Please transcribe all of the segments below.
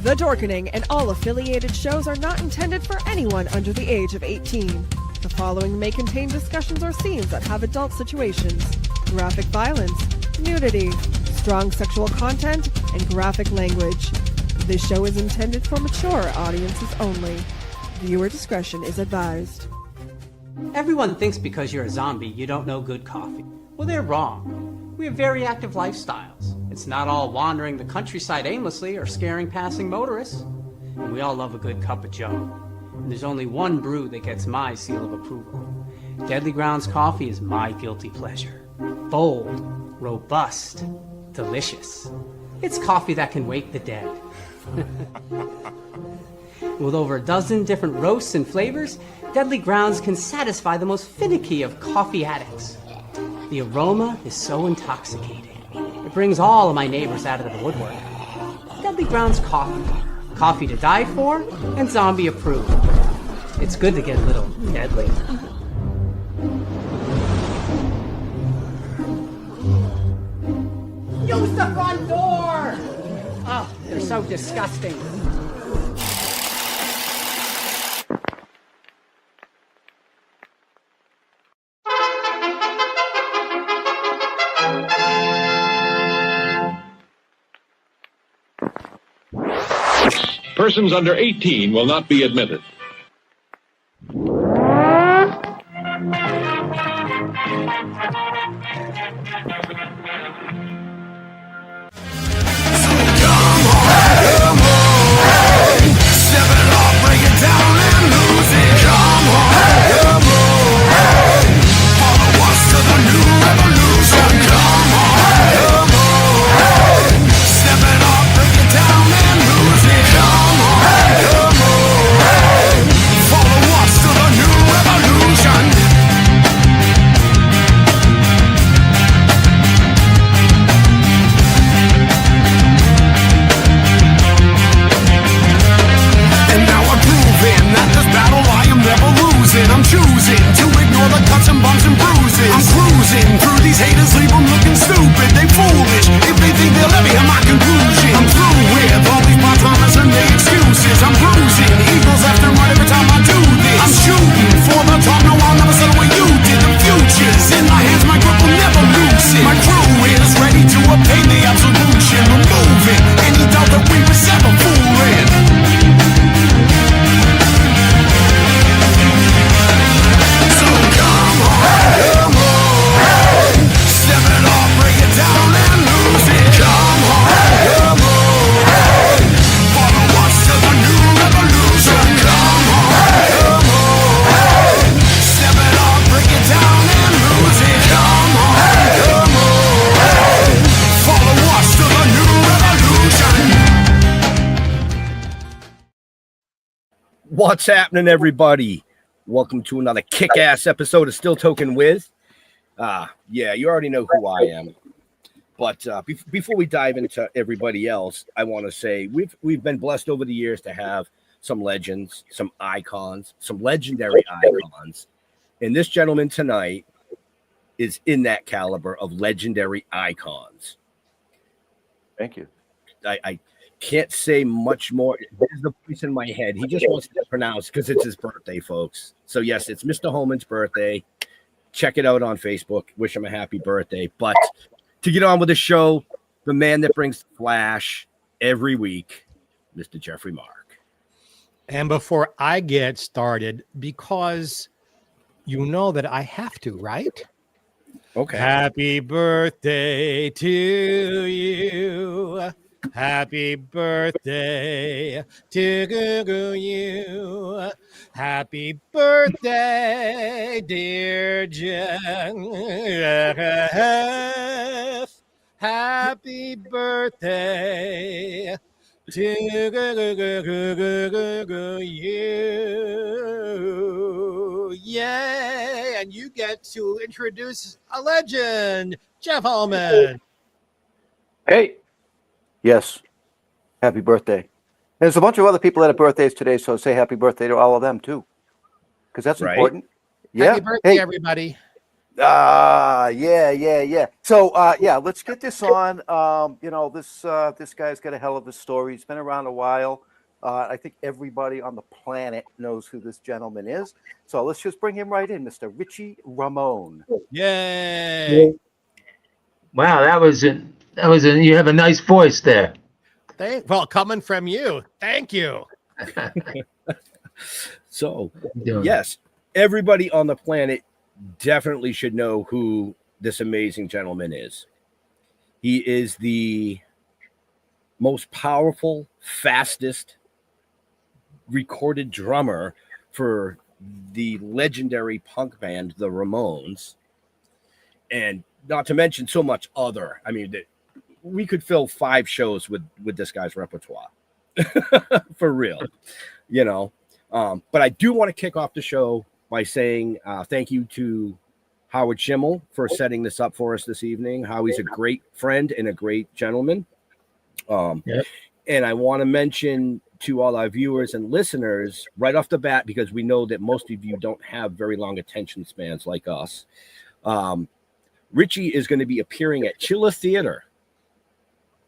The Dorkening and all affiliated shows are not intended for anyone under the age of 18. The following may contain discussions or scenes that have adult situations, graphic violence, nudity, strong sexual content, and graphic language. This show is intended for mature audiences only. Viewer discretion is advised. Everyone thinks because you're a zombie, you don't know good coffee. Well, they're wrong. We have very active lifestyles. It's not all wandering the countryside aimlessly or scaring passing motorists. And we all love a good cup of joe. And there's only one brew that gets my seal of approval. Deadly Grounds coffee is my guilty pleasure. Bold, robust, delicious. It's coffee that can wake the dead. With over a dozen different roasts and flavors, Deadly Grounds can satisfy the most finicky of coffee addicts. The aroma is so intoxicating. It brings all of my neighbors out of the woodwork. Deadly Grounds coffee. Coffee to die for and zombie approved. It's good to get a little deadly. Use the front door! Oh, they're so disgusting. Persons under 18 will not be admitted. I'm choosing to ignore the cuts and bumps and bruises. I'm cruising through these haters, leave them looking stupid. They foolish if they think they'll ever hear my conclusion. I'm through with all these part-timers and their excuses. I'm bruising eagles left and right every time I do this. I'm shooting for the top, no I'll never settle where you did. The future's in my hands, my grip will never loosen. My crew is ready to obtain the absolution. Removing any doubt that we was ever fooling. What's happening, everybody? Welcome to another kick-ass episode of Still Toking with. Yeah, you already know who I am. But before we dive into everybody else, I want to say we've been blessed over the years to have some legends, some icons, some legendary icons. And this gentleman tonight is in that caliber of legendary icons. Thank you. I can't say much more. There's the voice in my head. He just wants to pronounce because it's his birthday, folks. So yes, it's Mr. Holman's birthday. Check it out on Facebook. Wish him a happy birthday. But to get on with the show, the man that brings the flash every week, Mr. Jeffrey Mark. And before I get started, because you know that I have to, right? Okay. Happy birthday to you. Happy birthday to you. Happy birthday, dear Jeff. Happy birthday to you. Yay! And you get to introduce a legend, Jeff Holman. Hey. Yes. Happy birthday. There's a bunch of other people that have birthdays today, so say happy birthday to all of them, too. Because that's important. Yeah. Happy birthday, everybody. Yeah. So, yeah, let's get this on. This guy's got a hell of a story. He's been around a while. I think everybody on the planet knows who this gentleman is. So let's just bring him right in, Mr. Richie Ramone. Yay! Wow, you have a nice voice there. Well, coming from you, thank you. So, Doing? yes, everybody on the planet definitely should know who this amazing gentleman is. He is the most powerful, fastest recorded drummer for the legendary punk band, the Ramones. And not to mention so much other. I mean, we could fill 5 shows with this guy's repertoire. For real, But I do want to kick off the show by saying thank you to Howard Schimmel for setting this up for us this evening. Howie's a great friend and a great gentleman. And I want to mention to all our viewers and listeners right off the bat, because we know that most of you don't have very long attention spans like us. Richie is going to be appearing at Chilla Theater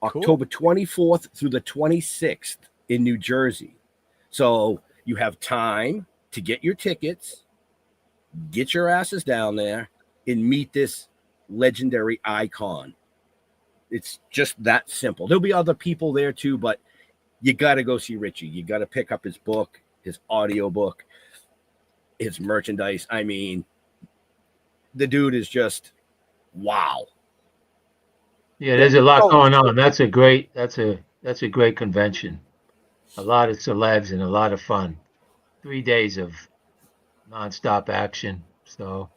October 24th through the 26th in New Jersey. So you have time to get your tickets, get your asses down there, and meet this legendary icon. It's just that simple. There'll be other people there too, but you got to go see Richie. You got to pick up his book, his audio book, his merchandise. I mean, the dude is just wow. Yeah, there's a lot going on. That's a great convention. A lot of celebs and a lot of fun. 3 days of nonstop action. So,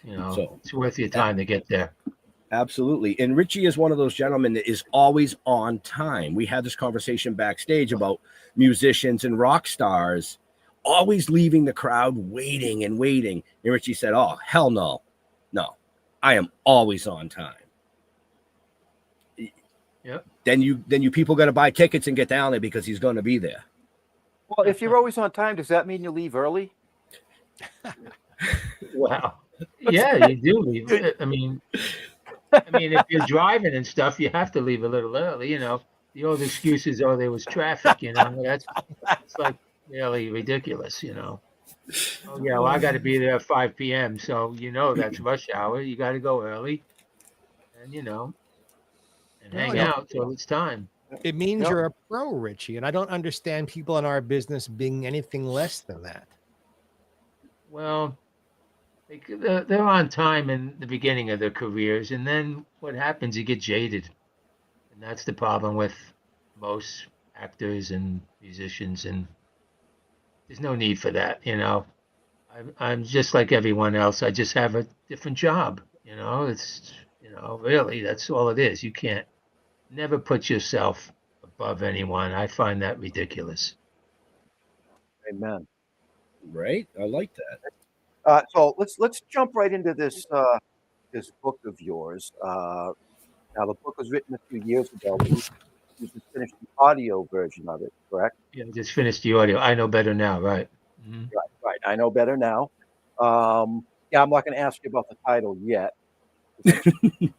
it's worth your time to get there. Absolutely. And Richie is one of those gentlemen that is always on time. We had this conversation backstage about musicians and rock stars always leaving the crowd waiting and waiting. And Richie said, "Oh, hell no. No, I am always on time." Yep. Then you people got to buy tickets and get down there because he's going to be there. Well, if you're always on time, does that mean you leave early? Wow. Yeah, you do leave. I mean, if you're driving and stuff, you have to leave a little early. The old excuse is, "Oh, there was traffic." That's like really ridiculous. Oh yeah, well, I got to be there at 5 p.m. So that's rush hour. You got to go early, and hang out till it's time. It means you're a pro, Richie, and I don't understand people in our business being anything less than that. Well, they're on time in the beginning of their careers, and then what happens? You get jaded, and that's the problem with most actors and musicians. And there's no need for that, I'm just like everyone else. I just have a different job. It's really that's all it is. You can't never put yourself above anyone. I find that ridiculous. Amen. Right? I like that. So let's jump right into this book of yours. Now the book was written a few years ago. You just finished the audio version of it, correct? Yeah, I just finished the audio. I know better now, right? Mm-hmm. Right. I know better now. I'm not going to ask you about the title yet.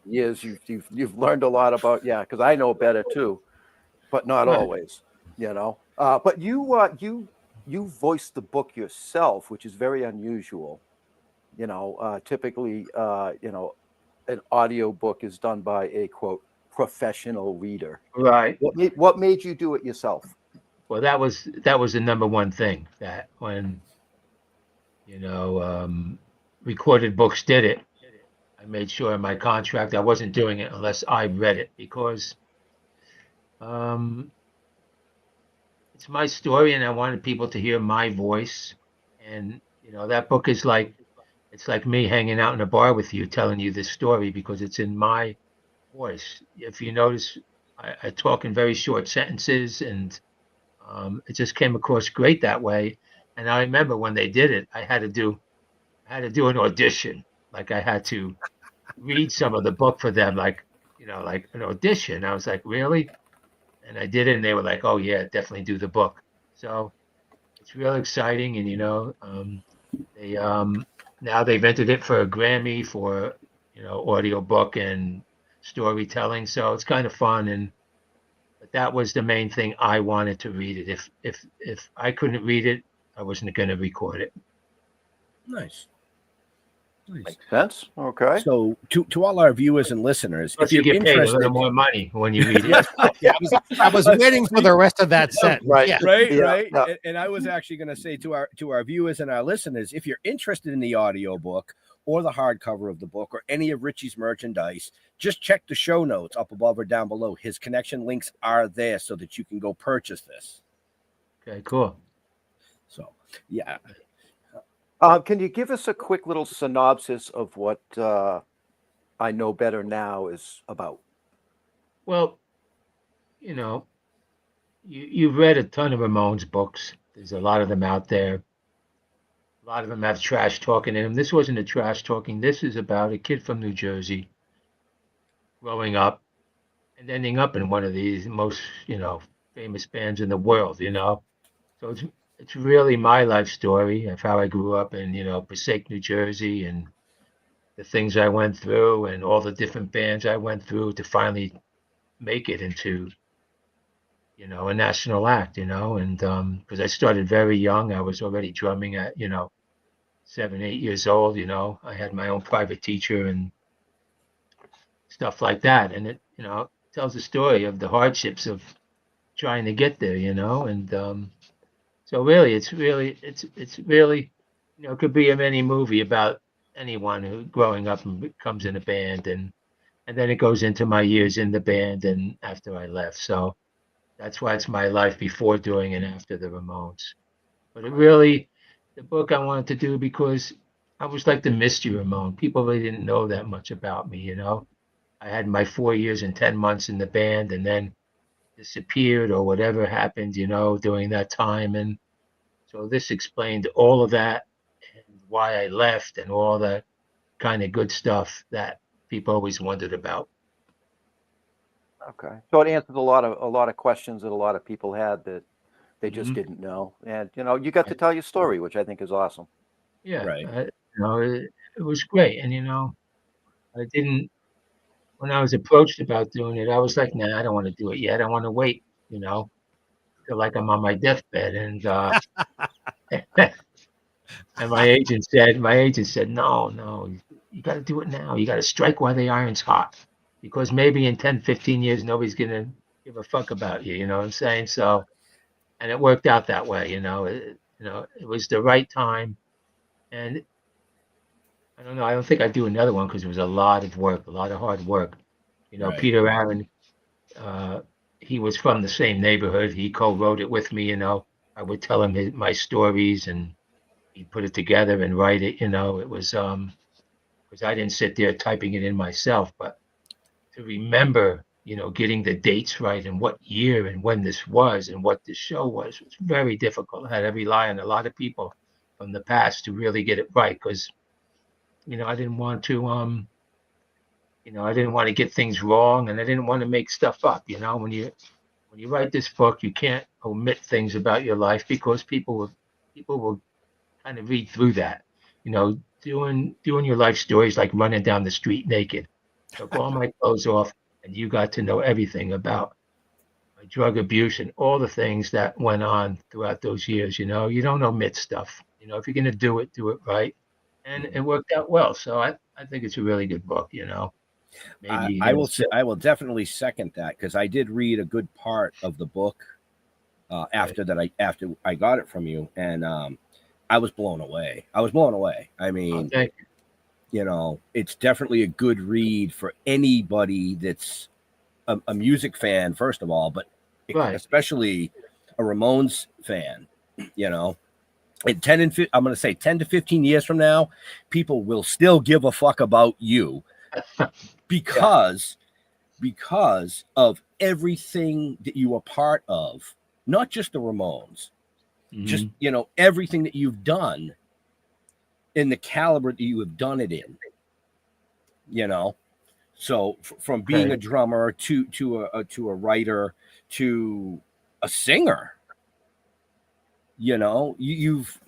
Years you've learned a lot about because I know better too, but not always. But you voiced the book yourself, which is very unusual. Typically, an audio book is done by a quote professional reader. Right. What made you do it yourself? Well, that was the number one thing that when recorded books did it. I made sure in my contract I wasn't doing it unless I read it because it's my story and I wanted people to hear my voice. And that book is it's like me hanging out in a bar with you, telling you this story because it's in my voice. If you notice, I talk in very short sentences, and it just came across great that way. And I remember when they did it, I had to do an audition. Like I had to read some of the book for them, like an audition. I was like, really? And I did it, and they were like, "Oh yeah, definitely do the book." So it's real exciting, and now they've entered it for a Grammy for, audiobook and storytelling. So it's kind of fun. But that was the main thing. I wanted to read it. If I couldn't read it, I wasn't going to record it. Nice. Makes sense. Okay. So to all our viewers and listeners, Plus, if you're you get paid a interested, little more money when you read it. Yeah, I was waiting for the rest of that sentence. Right. Yeah. right, Yeah, right. yeah. And I was actually going to say to our viewers and our listeners, if you're interested in the audiobook or the hardcover of the book or any of Richie's merchandise, just check the show notes up above or down below. His connection links are there so that you can go purchase this. Okay, cool. So, yeah. Can you give us a quick little synopsis of what I Know Better Now is about? Well, you've read a ton of Ramones books. There's a lot of them out there. A lot of them have trash talking in them. This wasn't a trash talking. This is about a kid from New Jersey growing up and ending up in one of these most, famous bands in the world, So it's really my life story of how I grew up in, Passaic, New Jersey, and the things I went through and all the different bands I went through to finally make it into, a national act, and because I started very young. I was already drumming at, 7, 8 years old, I had my own private teacher and stuff like that. And it, tells the story of the hardships of trying to get there, and so really, it's really, it could be a mini movie about anyone who growing up and becomes in a band, and then it goes into my years in the band and after I left. So that's why it's my life before, during, and after the Ramones. But it really, the book I wanted to do because I was like the mystery Ramone. People really didn't know that much about me, I had my 4 years and 10 months in the band and then disappeared or whatever happened, during that time. And so this explained all of that and why I left and all that kind of good stuff that people always wondered about. Okay. So it answers a lot of questions that a lot of people had that they just didn't know. And, you got to tell your story, which I think is awesome. Yeah. Right. It was great. And, I didn't, when I was approached about doing it, I was like, nah, I don't want to do it yet. I want to wait, feel like I'm on my deathbed. And, and my agent said, no, you got to do it now. You got to strike while the iron's hot, because maybe in 10, 15 years, nobody's going to give a fuck about you. You know what I'm saying? So, and it worked out that way, it was the right time. And I don't know, I don't think I'd do another one because it was a lot of work, a lot of hard work. Right. Peter Aaron, he was from the same neighborhood. He co-wrote it with me, I would tell him my stories and he'd put it together and write it, it was, because I didn't sit there typing it in myself, but to remember, getting the dates right and what year and when this was and what this show was very difficult. I had to rely on a lot of people from the past to really get it right because, I didn't want to, I didn't want to get things wrong and I didn't want to make stuff up. When you write this book, you can't omit things about your life because people will kind of read through that. Doing your life stories like running down the street naked. Took all my clothes off, and you got to know everything about my drug abuse and all the things that went on throughout those years. You don't omit stuff. If you're gonna do it right. And it worked out well. So I think it's a really good book. Maybe I will definitely second that because I did read a good part of the book after I got it from you, and I was blown away. I mean, thank you. It's definitely a good read for anybody that's a music fan, first of all, but Right. especially a Ramones fan. I'm going to say 10 to 15 years from now, people will still give a fuck about you because of everything that you are part of, not just the Ramones, just, everything that you've done in the caliber that you have done it in, so from being a drummer to a writer to a singer, you've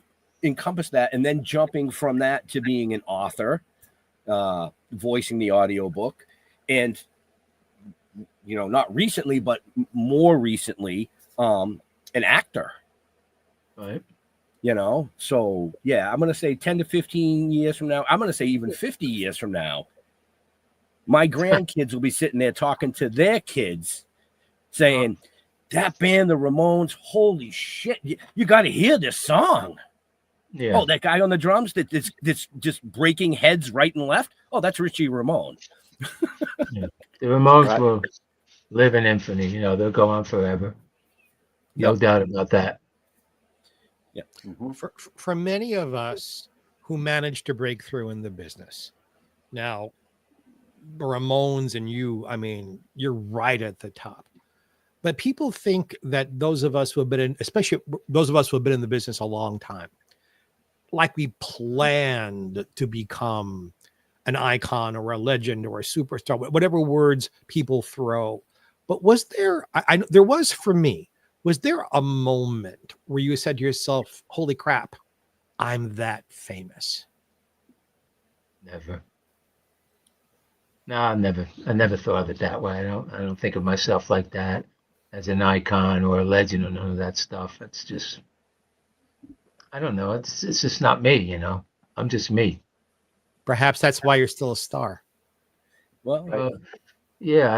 encompass that, and then jumping from that to being an author, voicing the audiobook, and not recently, but more recently, an actor. Right. So yeah, I'm gonna say 10 to 15 years from now. I'm gonna say even 50 years from now, my grandkids will be sitting there talking to their kids, saying, "That band, the Ramones, holy shit! You got to hear this song." Yeah. Oh, that guy on the drums that's just breaking heads right and left. Oh, that's Richie Ramone. Yeah. The Ramones Right. will live in infamy. They'll go on forever. No doubt about that. Yeah. For many of us who managed to break through in the business, now Ramones and you, I mean, you're right at the top. But people think that those of us who have been in, especially those of us who have been in the business a long time, like we planned to become an icon or a legend or a superstar, whatever words people throw. But was there, there was for me, was there a moment where you said to yourself, holy crap, I'm that famous? Never. No, I never thought of it that way. I don't think of myself like that, as an icon or a legend or none of that stuff. It's just, I don't know. It's just not me, I'm just me. Perhaps that's why you're still a star. Well, Yeah,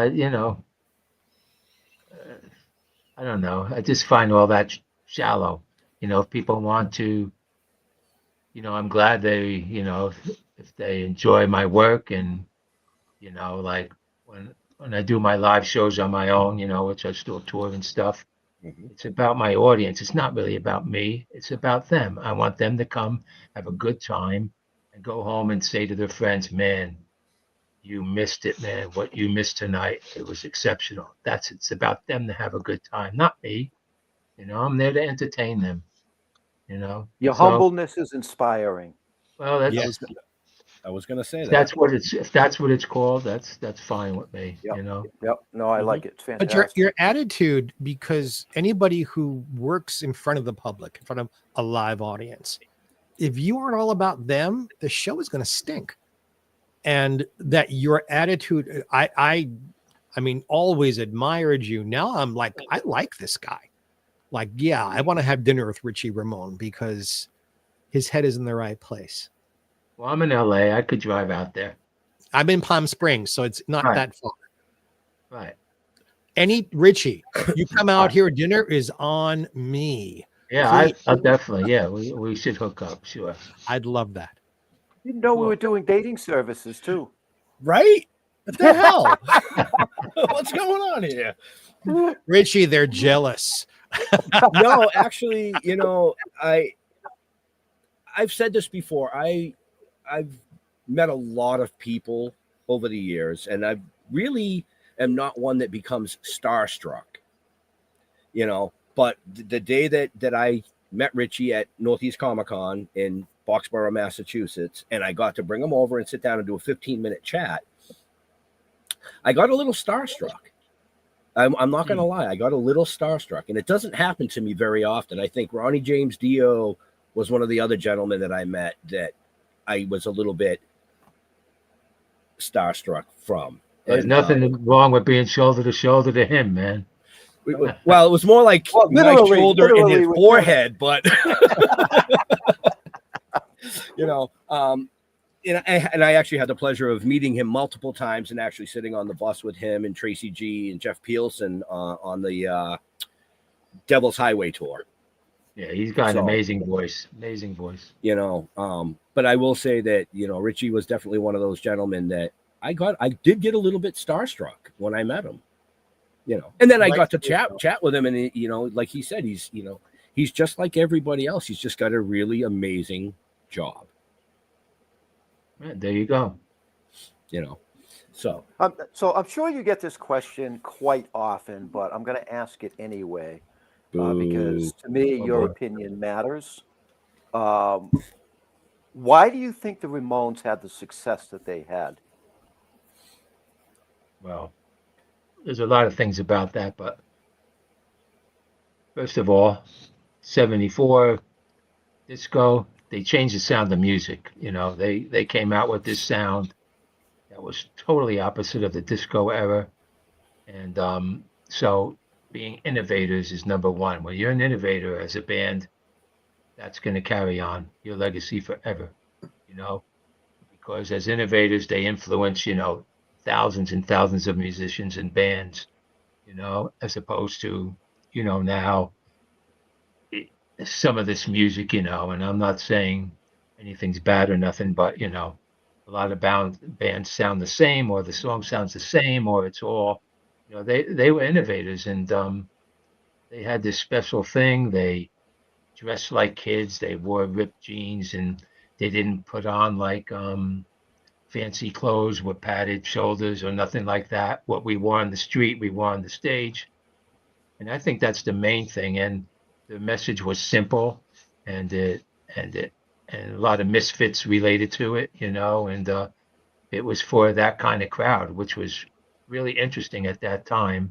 I don't know. I just find all that shallow. If people want to, I'm glad they, if they enjoy my work, and, like when I do my live shows on my own, which I still tour and stuff, it's about my audience. It's not really about me. It's about them. I want them to come, have a good time, and go home and say to their friends, man, you missed it, man. What you missed tonight, it was exceptional. It's about them to have a good time, not me. I'm there to entertain them, Your So, humbleness is inspiring. well, that's, Yes. I was going to say if that. that's what it's called, that's fine with me, Yep. Yep. No, I like it. It's But fantastic. your attitude, because anybody who works in front of the public, in front of a live audience, if you aren't all about them, the show is going to stink. And that your attitude, I mean, always admired you. Now I'm like, I like this guy. Like, yeah, I want to have dinner with Richie Ramone because his head is in the right place. Well, I'm in LA. I could drive out there. I'm in Palm Springs, so it's not Right. that far. Right. Richie, you come out here, dinner is on me. Yeah, I definitely. Yeah, we should hook up. Sure. I'd love that. You didn't know we were doing dating services too. Right? What the hell? What's going on here? Richie, they're jealous. No, actually, I've said this before. I've met a lot of people over the years, and I really am not one that becomes starstruck. But the day that I met Richie at Northeast Comic-Con in Boxborough, Massachusetts, and I got to bring him over and sit down and do a 15-minute chat, I got a little starstruck. I'm not going to lie. I got a little starstruck, and it doesn't happen to me very often. I think Ronnie James Dio was one of the other gentlemen that I met that I was a little bit starstruck from. There's nothing wrong with being shoulder to shoulder to him, man. Well, it was more like my shoulder and his forehead, but and I actually had the pleasure of meeting him multiple times and actually sitting on the bus with him and Tracy G and Jeff Peelson on the Devil's Highway tour. Yeah, he's got an amazing voice. Amazing voice. But I will say that, Richie was definitely one of those gentlemen that I did get a little bit starstruck when I met him. And then I got to chat with him, and like he said, he's just like everybody else. He's just got a really amazing job. Right, there you go. So I'm sure you get this question quite often, but I'm going to ask it anyway because to me, your opinion matters. Why do you think the Ramones had the success that they had? Well, there's a lot of things about that, but first of all, 74 disco, they changed the sound of music. You know, they came out with this sound that was totally opposite of the disco era. And so being innovators is number one. When you're an innovator as a band, that's going to carry on your legacy forever, you know, because as innovators, they influence, you know, thousands and thousands of musicians and bands, you know, as opposed to, you know, now some of this music, you know, and I'm not saying anything's bad or nothing, but, you know, a lot of bands sound the same, or the song sounds the same, or it's all, you know, they were innovators, and they had this special thing. They dressed like kids. They wore ripped jeans, and they didn't put on like fancy clothes with padded shoulders or nothing like that. What we wore on the street, we wore on the stage, and I think that's the main thing. And the message was simple, and it and a lot of misfits related to it, you know, and it was for that kind of crowd, which was really interesting at that time.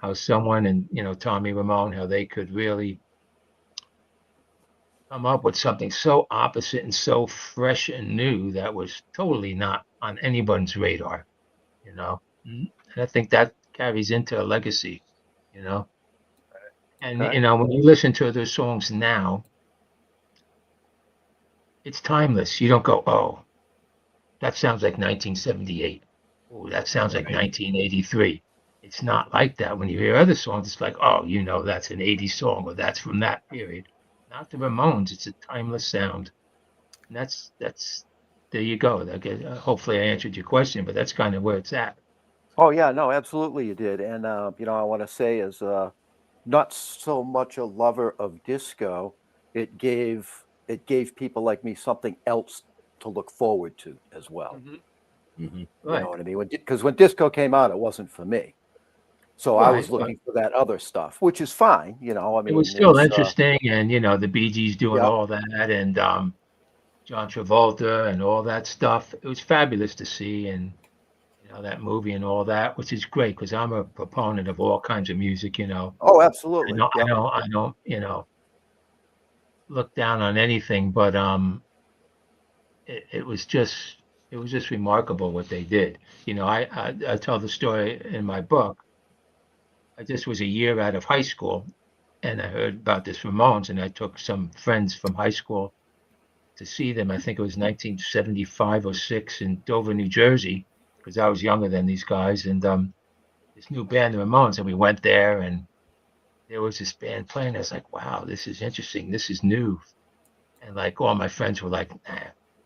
How someone, and you know, Tommy Ramone, how they could really come up with something so opposite and so fresh and new that was totally not on anyone's radar, you know. And I think that carries into a legacy, you know. And Okay. you know, when you listen to those songs now, it's timeless. You don't go, oh, that sounds like 1978. Oh, that sounds like 1983. It's not like that. When you hear other songs, it's like, oh, you know, that's an 80s song, or that's from that period. Not the Ramones. It's a timeless sound. And that's there you go. Hopefully I answered your question, but that's kind of where it's at. Oh yeah, no, absolutely you did. And you know, I want to say as not so much a lover of disco, it gave people like me something else to look forward to as well. Mm-hmm. You Right. know what I mean? Because when disco came out, it wasn't for me. So I was Right. looking for that other stuff, which is fine. You know, I It mean, was still it's interesting, and you know, the Bee Gees doing yeah, all that, and John Travolta and all that stuff. It was fabulous to see, and you know, that movie and all that, which is great because I'm a proponent of all kinds of music. You know, oh, I absolutely, know, I yeah. know, I don't, you know, look down on anything, but it was just remarkable what they did. You know, I tell the story in my book. I just was a year out of high school, and I heard about this Ramones, and I took some friends from high school to see them. I think it was 1975 or six in Dover, New Jersey, because I was younger than these guys, and this new band, the Ramones, and we went there, and there was this band playing. I was like, wow, this is interesting. This is new. And like all my friends were like, nah,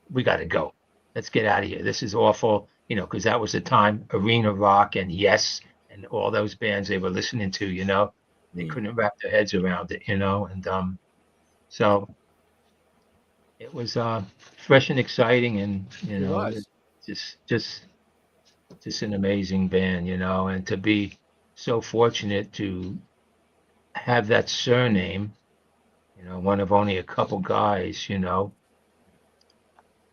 we got to go. Let's get out of here. This is awful, you know, because that was the time Arena Rock and Yes and all those bands they were listening to, you know, they couldn't wrap their heads around it, you know, and so it was fresh and exciting, and you It know, was. just an amazing band, you know, and to be so fortunate to have that surname, you know, one of only a couple guys, you know.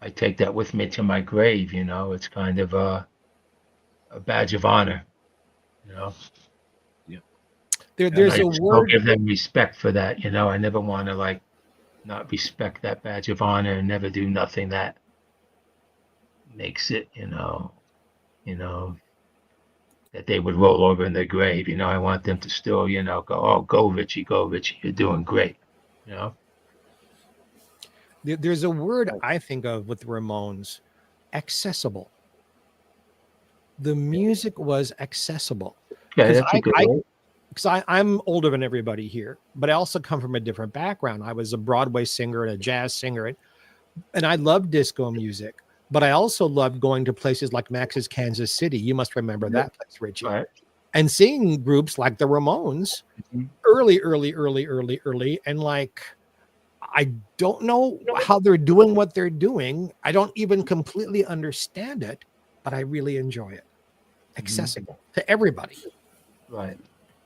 I take that with me to my grave, you know. It's kind of a badge of honor, you know. And There's I a still word. give them respect for that, you know. I never want to like not respect that badge of honor and never do nothing that makes it, you know, that they would roll over in their grave. You know, I want them to still, you know, go, oh, go Richie, you're doing great, you know. There's a word I think of with the Ramones, accessible. The music was accessible Yeah, because that's a good word. I'm older than everybody here, but I also come from a different background. I was a Broadway singer and a jazz singer, and I loved disco music, but I also loved going to places like Max's Kansas City. You must remember that place, Richie. Right. And seeing groups like the Ramones early, and like, I don't know how they're doing what they're doing. I don't even completely understand it, but I really enjoy it. Accessible to everybody. Right.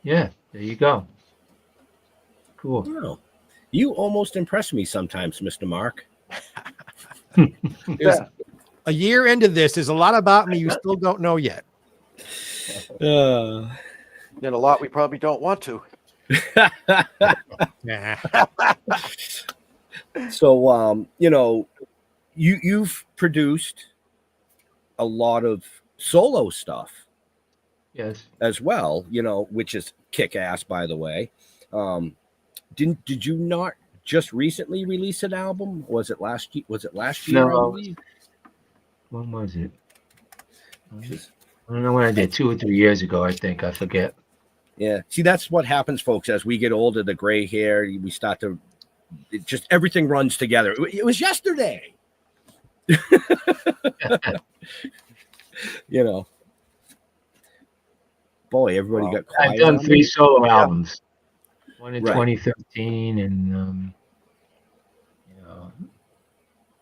Yeah, there you go. Cool. Oh, you almost impress me sometimes, Mr. Mark. There's a year into this. There's a lot about me you still don't know yet. And a lot we probably don't want to. Nah. So, you've produced a lot of solo stuff Yes. as well, which is kick ass, by the way. Did you not just recently release an album? Was it last year? I No. believe. When was it? Just- I don't know when I did. 2 or 3 years ago, I think. I forget. yeah. See, that's what happens, folks. As we get older, the gray hair, we start to just everything runs together. It was yesterday. Boy, everybody got quiet. I've done on 3 me. solo albums. One in Right. 2013, and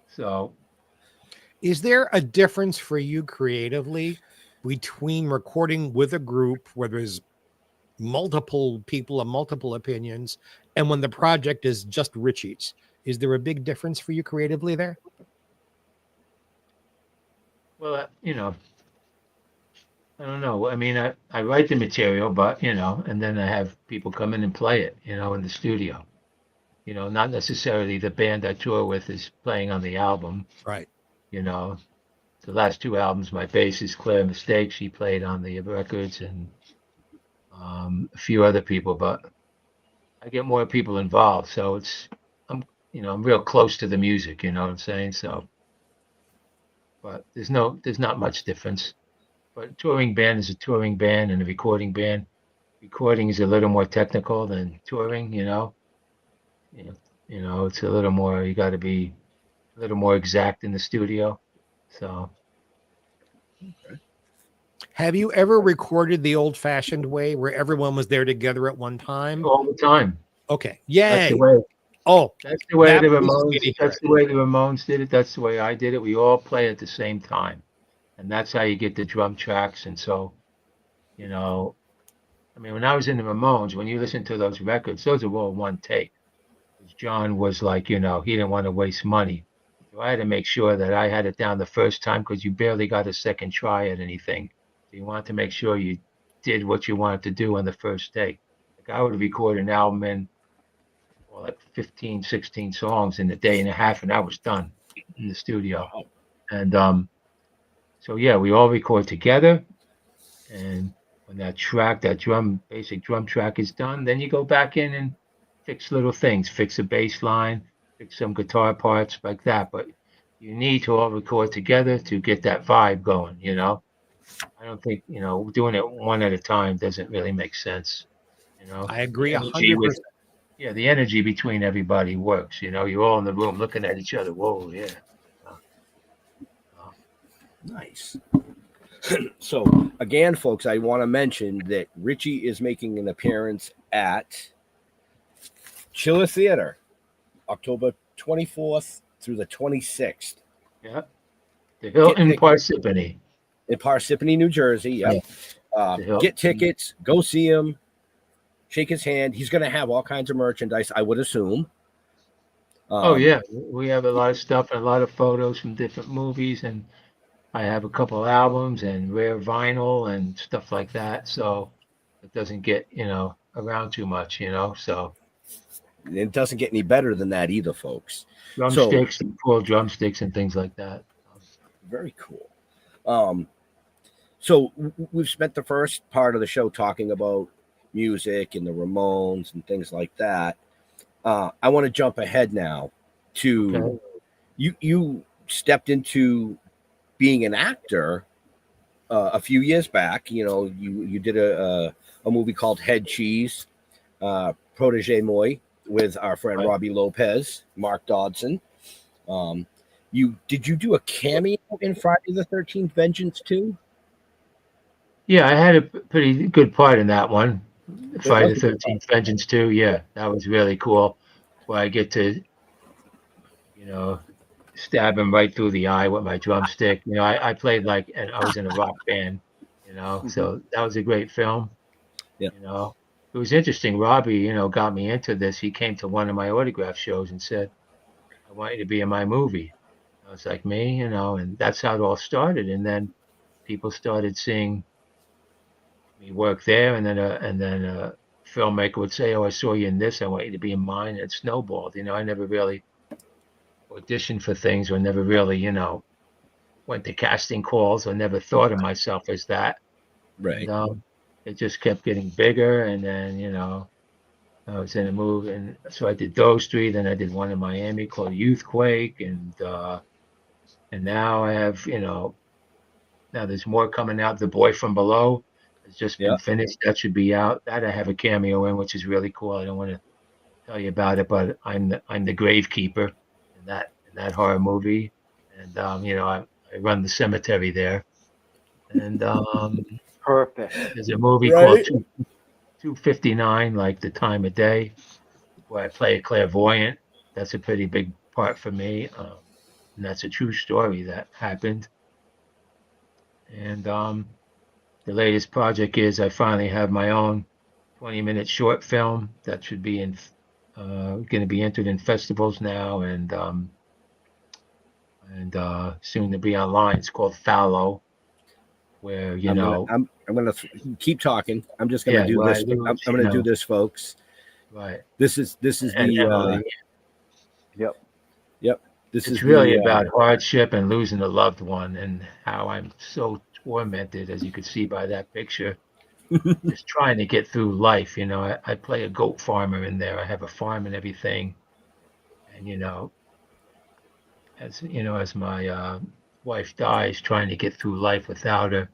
so. Is there a difference for you creatively between recording with a group where there's multiple people and multiple opinions, and when the project is just Richie's? Is there a big difference for you creatively there? Well, I don't know. I mean, I write the material, but, and then I have people come in and play it, in the studio. Not necessarily the band I tour with is playing on the album. Right. The last 2 albums, my bassist Claire Mistake, she played on the records, and a few other people, but I get more people involved. So I'm real close to the music, you know what I'm saying? So, but there's not much difference. But a touring band is a touring band, and a recording band. Recording is a little more technical than touring, it's a little more, you got to be a little more exact in the studio. So. Have you ever recorded the old-fashioned way where everyone was there together at one time? All the time. Okay. Yay. That's the way. Oh, that's the way that the pleases Ramones. me to hear That's it. the way the Ramones did it. That's the way I did it. We all play at the same time, and that's how you get the drum tracks. And so, when I was in the Ramones, when you listen to those records, those are all one take. John was like, he didn't want to waste money. So I had to make sure that I had it down the first time, because you barely got a second try at anything. So you wanted to make sure you did what you wanted to do on the first take. Like I would record an album in like 15, 16 songs in a day and a half, and I was done in the studio. And so yeah, we all record together, and when that basic drum track is done, then you go back in and fix little things, fix a bass line, fix some guitar parts like that. But you need to all record together to get that vibe going, I don't think, doing it one at a time doesn't really make sense. I agree The energy 100%. Yeah, the energy between everybody works. You're all in the room looking at each other. Whoa, yeah. Nice. So again, folks, I want to mention that Richie is making an appearance at Chiller Theater, October 24th through the 26th. Yeah. The Hilton Parsippany. In Parsippany, New Jersey. Yep. Get tickets, go see him, shake his hand. He's going to have all kinds of merchandise, I would assume. Oh, yeah. We have a lot of stuff and a lot of photos from different movies. And I have a couple albums and rare vinyl and stuff like that. So it doesn't get, around too much, so. It doesn't get any better than that either, folks. Drumsticks and full drumsticks and things like that. Very cool. So we've spent the first part of the show talking about music and the Ramones and things like that. I want to jump ahead now to you stepped into being an actor a few years back. You did a movie called Head Cheese, Protege Moy, with our friend Robbie Lopez, Mark Dodson. Did you do a cameo in Friday the 13th Vengeance too? Yeah, I had a pretty good part in that one. Friday the 13th Vengeance 2. Yeah, that was really cool. Where I get to, stab him right through the eye with my drumstick. I played and I was in a rock band, so that was a great film. Yeah. It was interesting. Robbie, got me into this. He came to one of my autograph shows and said, I want you to be in my movie. I was like, me, and that's how it all started. And then people started seeing me work there, and then a filmmaker would say, "Oh, I saw you in this. I want you to be in mine." And it snowballed. I never really auditioned for things or never really, went to casting calls or never thought of myself as that. Right. And it just kept getting bigger. And then, I was in a movie. And so I did those three. Then I did one in Miami called Youthquake. And now I have, now there's more coming out. The Boy from Below has just been finished. That should be out. That I have a cameo in, which is really cool. I don't want to tell you about it, but I'm the gravekeeper in that horror movie. And, I run the cemetery there. And Perfect. there's a movie called 259, like the time of day, where I play a clairvoyant. That's a pretty big part for me. And that's a true story that happened. And the latest project is I finally have my own 20-minute short film that should be going to be entered in festivals now and soon to be online. It's called Fallow, where I'm gonna keep talking. I'm just gonna do this. I'm gonna do this, folks. Right. This is the Yep. It's really about hardship and losing a loved one, and how I'm so tormented, as you can see by that picture, just trying to get through life. I play a goat farmer in there. I have a farm and everything, and as my wife dies, trying to get through life without her,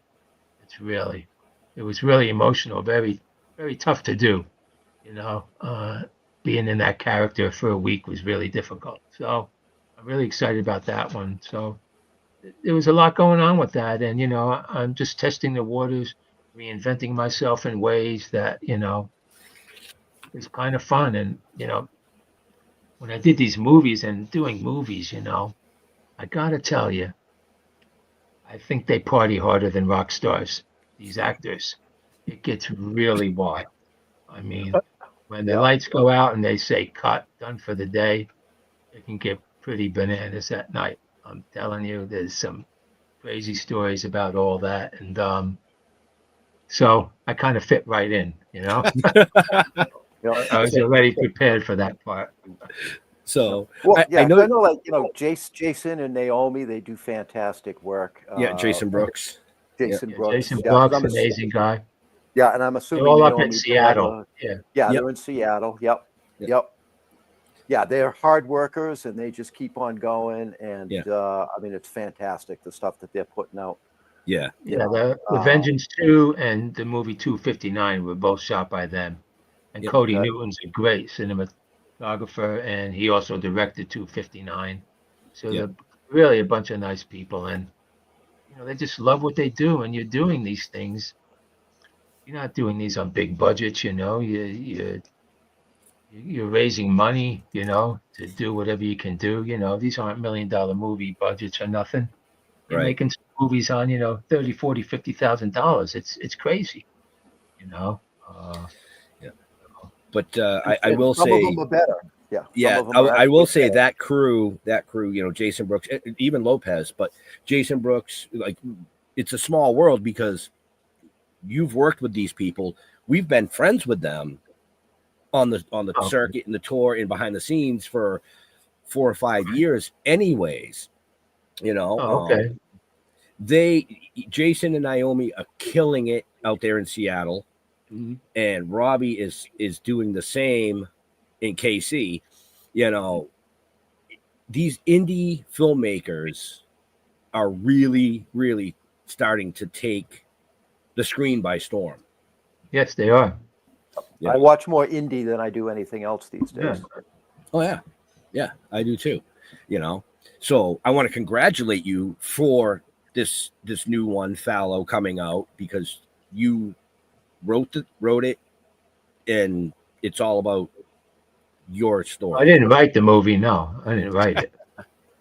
it was really emotional, very, very tough to do. Being in that character for a week was really difficult. So I'm really excited about that one. So there was a lot going on with that. And, I'm just testing the waters, reinventing myself in ways that, is kind of fun. And, when I did these movies and doing movies, I got to tell you, I think they party harder than rock stars, these actors. It gets really wild. I mean, when the lights go out and they say cut, done for the day, it can get pretty bananas at night. I'm telling you, there's some crazy stories about all that. And so I kind of fit right in, I was already prepared for that part. So I know, Jason and Naomi, they do fantastic work. Jason Brooks. Jason Brooks. Jason Brooks, amazing guy. Yeah, and I'm assuming they're all up Naomi in Seattle. They're in Seattle. Yep. Yeah, they're hard workers and they just keep on going. And I mean, it's fantastic, the stuff that they're putting out. Yeah. The Vengeance 2 and the movie 259 were both shot by them. And Cody Newton's a great cinematographer, and he also directed 259. So they're really a bunch of nice people, and they just love what they do. And you're doing these things. You're not doing these on big budgets, You're raising money, to do whatever you can do. These aren't $1 million movie budgets or nothing. You're making movies on, $30,000, $40,000, $50,000. It's crazy, But I will some say, of them are better. I will say that crew, Jason Brooks, even Lopez, but Jason Brooks, like, it's a small world because you've worked with these people. We've been friends with them on the circuit and the tour and behind the scenes for 4 or 5 years anyways, Jason and Naomi are killing it out there in Seattle. Mm-hmm. And Robbie is doing the same in KC. These indie filmmakers are really, really starting to take the screen by storm. Yes, they are. I watch more indie than I do anything else these days. Oh yeah, I do too. So I want to congratulate you for this new one, Fallow, coming out, because you wrote it, and it's all about your story. I didn't write the movie. No, I didn't write it.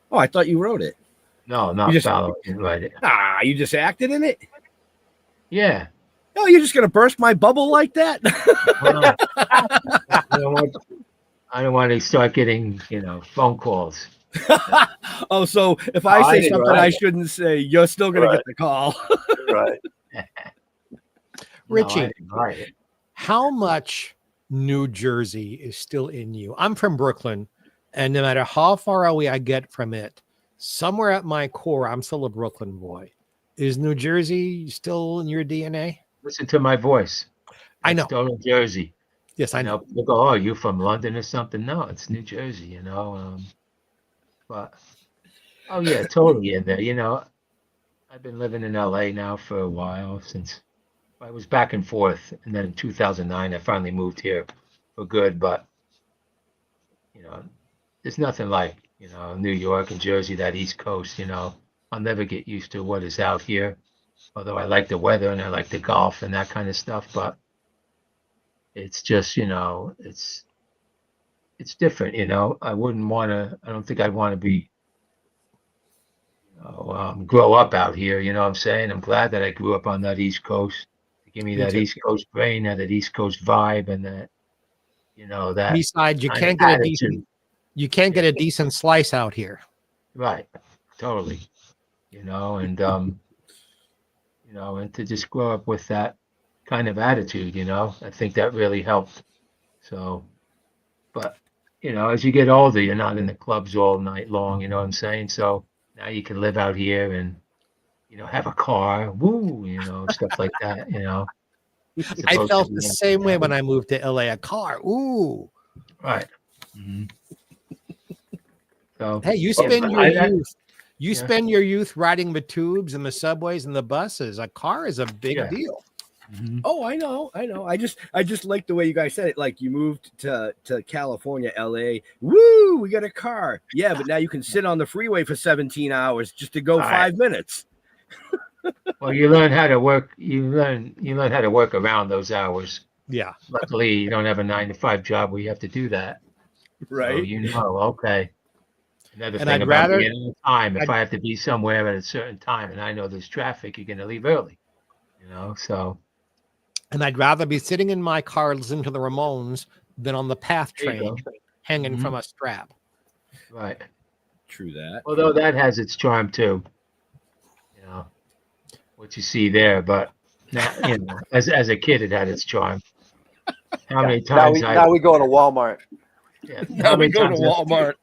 Oh, I thought you wrote it. No, not Fallow. I didn't write it. You just acted in it? Yeah. No, you're just gonna burst my bubble like that? I don't want to start getting, phone calls. Oh, so if I say something I shouldn't say, you're still gonna get the call. Right. Richie, how much New Jersey is still in you? I'm from Brooklyn, And no matter how far away I get from it, somewhere at my core, I'm still a Brooklyn boy. Is New Jersey still in your DNA? Listen to my voice. I know. It's still New Jersey. Yes, I know. People go, "Oh, you from London or something?" No, it's New Jersey. But oh yeah, totally in there. I've been living in LA now for a while since I was back and forth, and then in 2009 I finally moved here for good. But there's nothing like New York and Jersey, that East Coast. I'll never get used to what is out here. Although I like the weather and I like the golf and that kind of stuff, but it's just it's different. I wouldn't want to. I don't think I'd want to be grow up out here. You know what I'm saying? I'm glad that I grew up on that East Coast. To give me Me that too. East Coast brain, that East Coast vibe, and that Besides, you kind can't of get a attitude. decent get a decent slice out here. Right, totally. And to just grow up with that kind of attitude, I think that really helped. So, but as you get older, you're not in the clubs all night long. You know what I'm saying? So now you can live out here and have a car, woo, stuff like that. as I opposed to felt the being- same way when I moved to LA. A car, ooh. Right. Mhm. So Hey, you yeah, spend but your youth. You yeah. spend your youth riding the tubes and the subways and the buses. A car is a big Yeah. deal. Mhm. Oh, I know. I just like the way you guys said it. Like you moved to California, LA. Woo, we got a car. Yeah, but now you can sit on the freeway for 17 hours just to go Right. 5 minutes. Well, you learn how to work. You learn how to work around those hours. Yeah. Luckily, you don't have a 9 to 5 job where you have to do that. So Right. okay. Another And thing I'd about rather- being on time, if I'd- I have to be somewhere at a certain time and I know there's traffic, you're going to leave early. So And I'd rather be sitting in my car listening to the Ramones than on the PATH there you train go. hanging Mhm. from a strap. Right. True that. Although that has its charm too. What you see there, but now, as a kid, it had its charm. How many Now times now we go to Walmart. Now how we many go to times Walmart.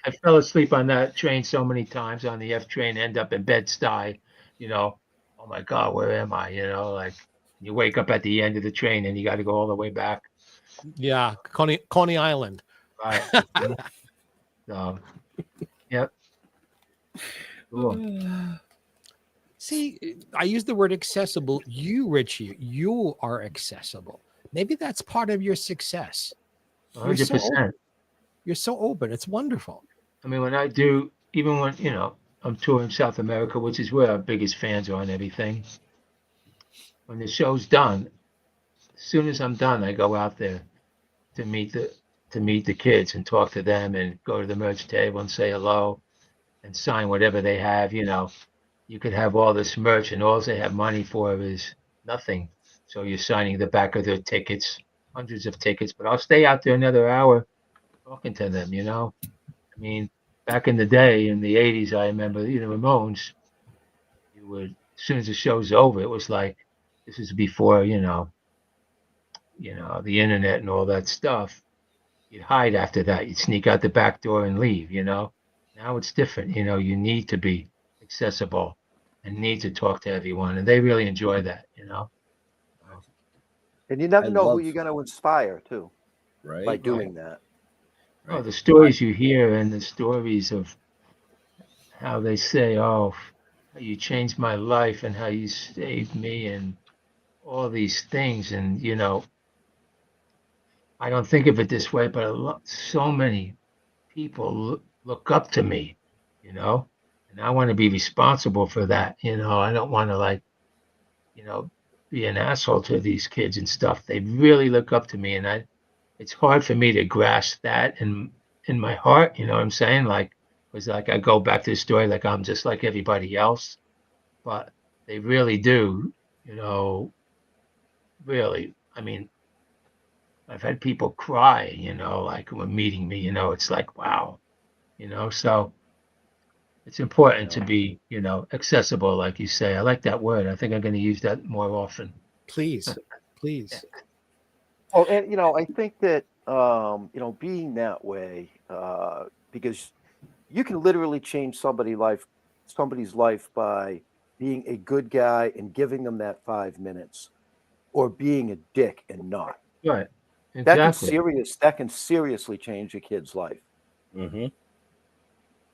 I fell asleep on that train so many times on the F train, end up in Bed-Stuy, oh my God, where am I? Like you wake up at the end of the train and you got to go all the way back. Yeah, Coney Island. Right. So, yep. Cool. See, I use the word accessible. You, Richie, you are accessible. Maybe that's part of your success. You're so 100%. You're so open. It's wonderful. I mean, when I do, even when, I'm touring South America, which is where our biggest fans are and everything. When the show's done, as soon as I'm done, I go out there to meet the kids and talk to them and go to the merch table and say hello and sign whatever they have. You could have all this merch and all they have money for is nothing. So you're signing the back of their tickets, hundreds of tickets, but I'll stay out there another hour talking to them, I mean, back in the day, in the 80s, I remember, Ramones, you would, as soon as the show's over, it was like, this is before, the internet and all that stuff. You'd hide after that. You'd sneak out the back door and leave, Now it's different, you need to be accessible and need to talk to everyone. And they really enjoy that, And you never I know who love- you're going to inspire too Right. by doing that. Oh, the stories you hear and the stories of how they say, oh, you changed my life and how you saved me and all these things. And, I don't think of it this way, but so many people look up to me, and I want to be responsible for that. I don't want to be an asshole to these kids and stuff. They really look up to me, and it's hard for me to grasp that in my heart. You know what I'm saying? Because I go back to the story like I'm just like everybody else, but they really do. Really. I mean, I've had people cry. Like when meeting me. It's like wow. So it's important to be, accessible, like you say. I like that word. I think I'm going to use that more often. Please, please. Oh, and I think that being that way, because you can literally change somebody's life by being a good guy and giving them that 5 minutes, or being a dick and not. Right. That Exactly. can seriously change a kid's life. Mm-hmm.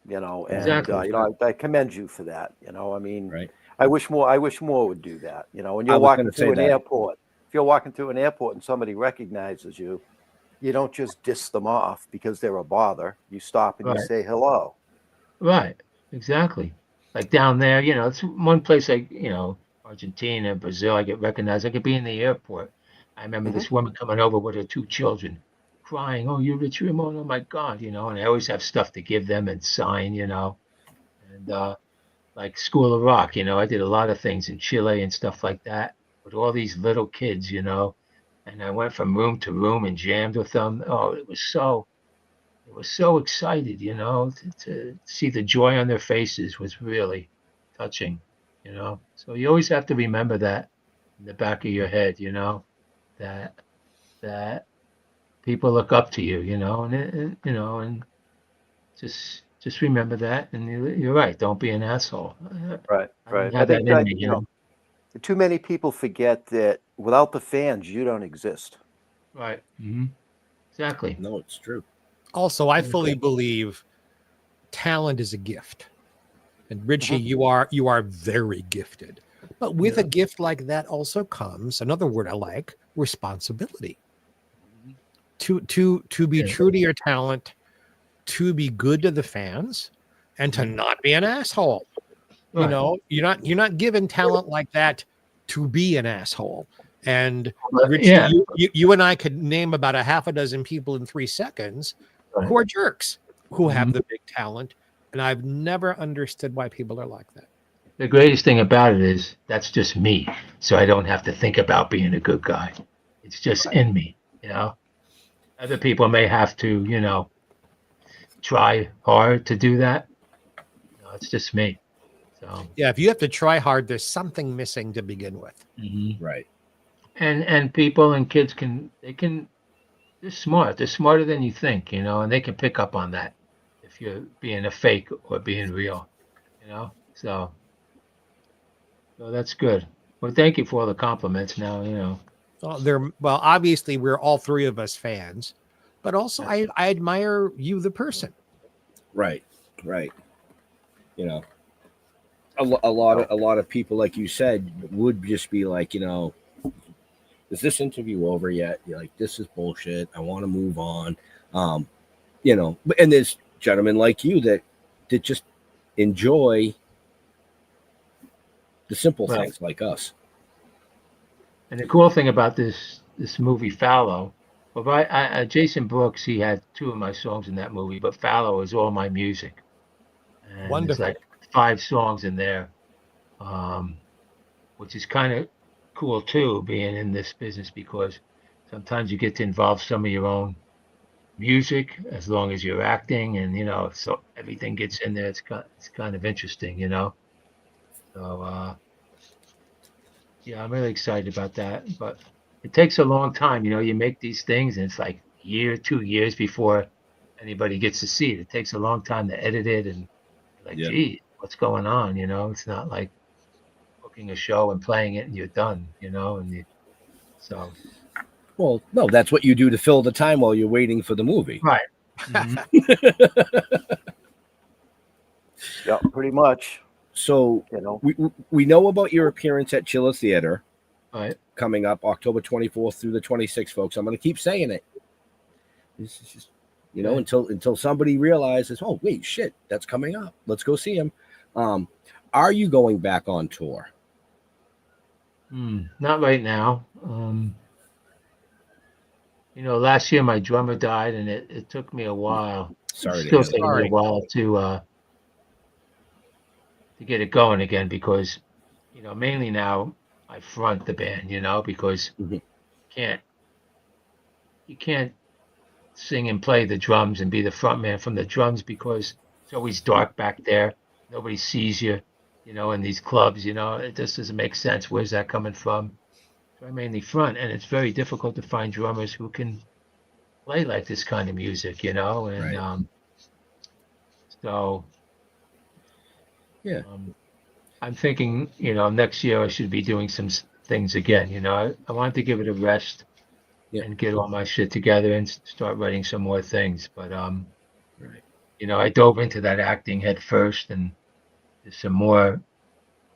And Exactly. I commend you for that. I mean, Right. I wish more would do that. When I you're was walking gonna say through an that. airport, if you're walking through an airport and somebody recognizes you, you don't just diss them off because they're a bother. You stop and you Right. say hello. Right. Exactly. Like down there, it's one place like, Argentina, Brazil, I get recognized. I could be in the airport. I remember Mhm. this woman coming over with her 2 children, crying, "Oh, you're Richie Ramone, oh my God," and I always have stuff to give them and sign, and like School of Rock, I did a lot of things in Chile and stuff like that with all these little kids, and I went from room to room and jammed with them. Oh, it was so excited, to see the joy on their faces was really touching. So you always have to remember that in the back of your head, that that people look up to you, and just remember that. And you're right. Don't be an asshole. Right, I right. don't I have that think in that me. too many people forget that without the fans, you don't exist. Right. Exactly. No, it's true. Also, I fully believe talent is a gift. And Richie, you are very gifted. But with a gift like that also comes another word I like, responsibility. To be Yeah. true to your talent, to be good to the fans, and to not be an asshole. Right. You're not given talent like that to be an asshole. And But, Richie, yeah. you and I could name about a half a dozen people in 3 seconds Right. who are jerks, who have Mhm. the big talent. And I've never understood why people are like that. The greatest thing about it is that's just me. So I don't have to think about being a good guy. It's just in me. Other people may have to, try hard to do that. It's just me. So, Yeah, if you have to try hard, there's something missing to begin with. Right. and people and kids they're smart. They're smarter than you think, and they can pick up on that if you're being a fake or being real, you know. So that's good. Well, thank you for all the compliments. Now. Well, obviously, we're all three of us fans, but also I admire you, the person. Right. Right. You know, a lot of people, like you said, would just be like, is this interview over yet? You're like, this is bullshit. I want to move on. And there's gentlemen like you that just enjoy the simple Right. things like us. And the cool thing about this movie Fallow, well, Jason Brooks, he had 2 of my songs in that movie, but Fallow is all my music, and there's Wonderful. like 5 songs in there, um, which is kind of cool too, being in this business, because sometimes you get to involve some of your own music as long as you're acting, and so everything gets in there. It's kind of interesting. So yeah, I'm really excited about that, but it takes a long time. You make these things, and it's like a year, 2 years before anybody gets to see it. It takes a long time to edit it, and you're like, Yeah. gee, what's going on? It's not like booking a show and playing it and you're done. So Well, no, that's what you do to fill the time while you're waiting for the movie. right. Mhm. Yeah, pretty much. So we know about your appearance at Chiller Theater Right. coming up October 24th through the 26th, folks. I'm going to keep saying it. This is just, until somebody realizes, oh, wait, shit, that's coming up. Let's go see him. Are you going back on tour? Not right now. Last year my drummer died, and it took me a while. Sorry It's to still hear that. taking me a while to get it going again, because mainly now I front the band, because Mhm. you can't sing and play the drums and be the front man from the drums, because it's always dark back there. Nobody sees you, in these clubs. It just doesn't make sense. Where's that coming from? So I mainly front, and it's very difficult to find drummers who can play like this kind of music, you know, and Right. so Yeah. I'm thinking, you know, next year I should be doing some things again. You know, I wanted to give it a rest Yeah. and get all my shit together and start writing some more things. But Right. you know, I dove into that acting head first, and there's some more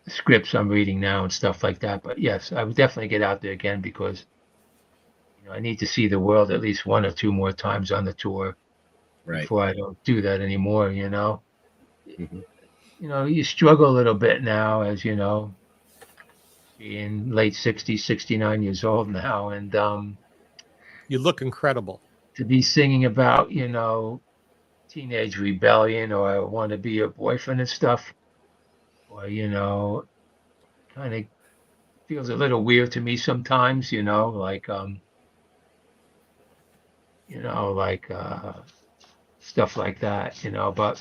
scripts I'm reading now and stuff like that. But yes, I would definitely get out there again because you know I need to see the world at least one or two more times on the tour Right. before I don't do that anymore. You know, Mhm. you know, you struggle a little bit now as you know, being late 60s, 69 years old now, and You look incredible. to be singing about, you know, teenage rebellion or I want to be your boyfriend and stuff, or, you know, kind of feels a little weird to me sometimes, you know, like stuff like that, you know, but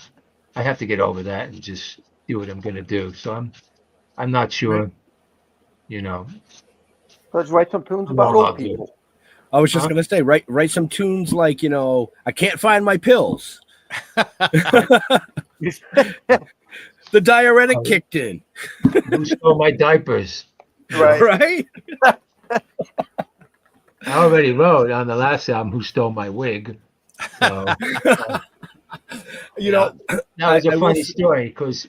I have to get over that and just do what I'm going to do. So I'm not Right. sure, you know, Let's write some tunes how about long I'll old do it. people. I was just Huh? gonna say, write some tunes like, you know, I can't find my pills. The diuretic Oh, kicked in. who stole my diapers? You Right. know, Right? I already wrote on the last album who stole my wig. So, You you know, know, that was a I will funny story because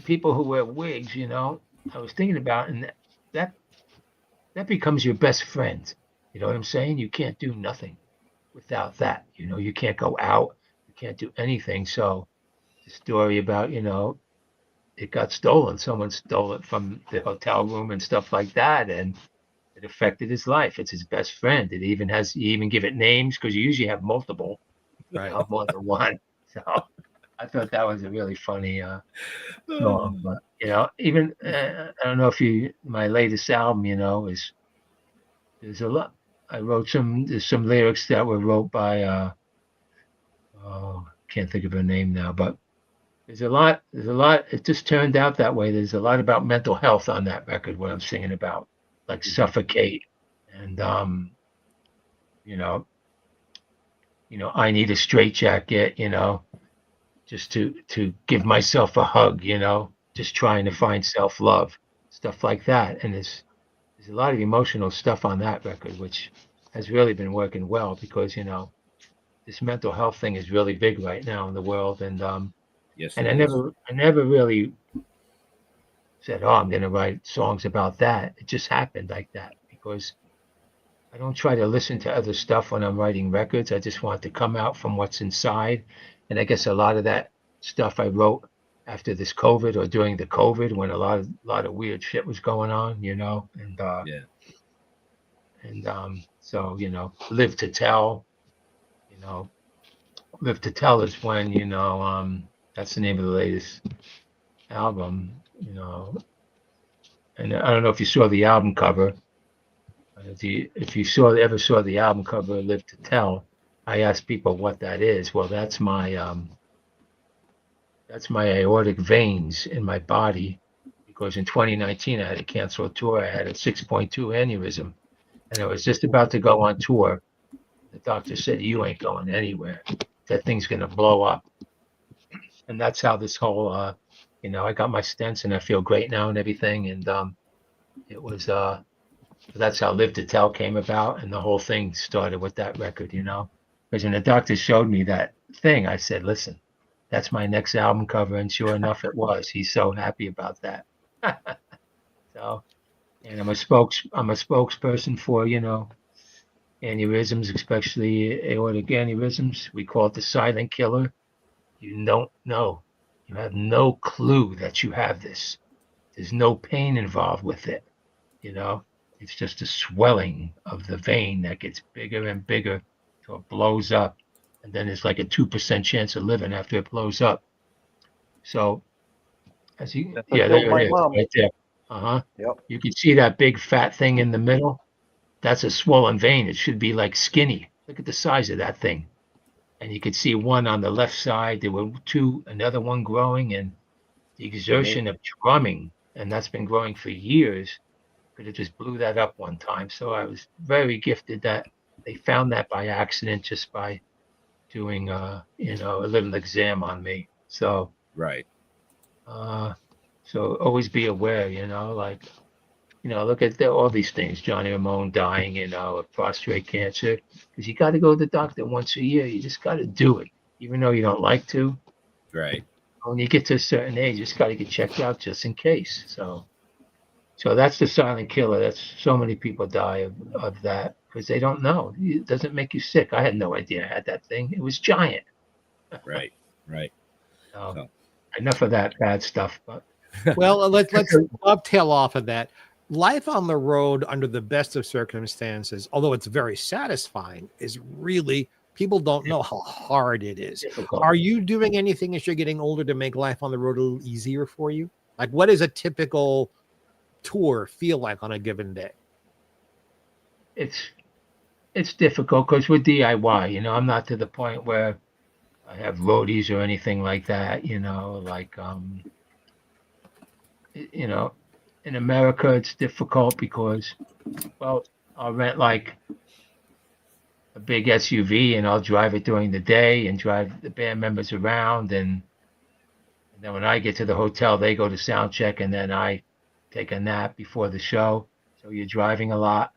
people who wear wigs, you know, I was thinking about, and that that becomes your best friend. You know what I'm saying? You can't do nothing without that. You know, you can't go out, you can't do anything. So the story about, you know, it got stolen. Someone stole it from the hotel room and stuff like that, and it affected his life. It's his best friend. You even give it names because you usually have multiple, you Right. know, more than one. So I thought that was a really funny song. But you know, even I don't know if my latest album, you know, is there's a lot. There's some lyrics that were wrote by oh, can't think of her name now, but there's a lot. It just turned out that way. There's a lot about mental health on that record. What I'm singing about, like suffocate, and you know, I need a straitjacket, you know, just to give myself a hug, you know, just trying to find self love, stuff like that. And there's a lot of emotional stuff on that record, which has really been working well because you know this mental health thing is really big right now in the world, yes, and it is. I never really said, oh, I'm going to write songs about that. It just happened like that because I don't try to listen to other stuff when I'm writing records. I just want to come out from what's inside. And I guess a lot of that stuff I wrote after this COVID or during the COVID when a lot of weird shit was going on, you know, Yeah. so, you know, live to tell, you know, live to tell is when, you know, that's the name of the latest album, you know, and I don't know if you saw the album cover. If you ever saw the album cover, Live to Tell, I asked people what that is. Well, that's my aortic veins in my body because in 2019 I had to cancel a tour. I had a 6.2 aneurysm, and I was just about to go on tour. The doctor said, "You ain't going anywhere. That thing's gonna blow up." And that's how this whole, you know, I got my stents and I feel great now and everything. And it was that's how Live to Tell came about, and the whole thing started with that record, you know. Because when the doctor showed me that thing, I said, "Listen, that's my next album cover," and sure enough, it was. He's so happy about that. So, and I'm a spokesperson for you know aneurysms, especially aortic aneurysms. We call it the silent killer. You don't know. You have no clue that you have this. There's no pain involved with it. You know, it's just a swelling of the vein that gets bigger and bigger till it blows up. And then there's like a 2% chance of living after it blows up. So, That's what yeah, killed there my it is mom. right there. Uh huh. Yep. You can see that big fat thing in the middle. That's a swollen vein. It should be like skinny. Look at the size of that thing. And you could see one on the left side. There were two, another one growing, and the exertion of drumming, and that's been growing for years. But it just blew that up one time. So I was very gifted that they found that by accident just by doing a little exam on me. So Right. so always be aware, like look at all these things. Johnny Ramone dying, of prostate cancer, because you got to go to the doctor once a year. You just got to do it, even though you don't like to. Right. When you get to a certain age, you just got to get checked out just in case. So that's the silent killer. That's so many people die of that because they don't know. It doesn't make you sick. I had no idea I had that thing. It was giant. Right. Right. So, enough of that bad stuff. But Well, let's dovetail off of that. Life on the road under the best of circumstances, although it's very satisfying, is really, people don't know how hard it is. difficult. Are you doing anything as you're getting older to make life on the road a little easier for you? Like, what does a typical tour feel like on a given day? It's difficult because we're DIY. I'm not to the point where I have roadies or anything like that. Like in America, it's difficult because, well, I'll rent like a big SUV and I'll drive it during the day and drive the band members around. And then when I get to the hotel, they go to sound check and then I take a nap before the show. So you're driving a lot.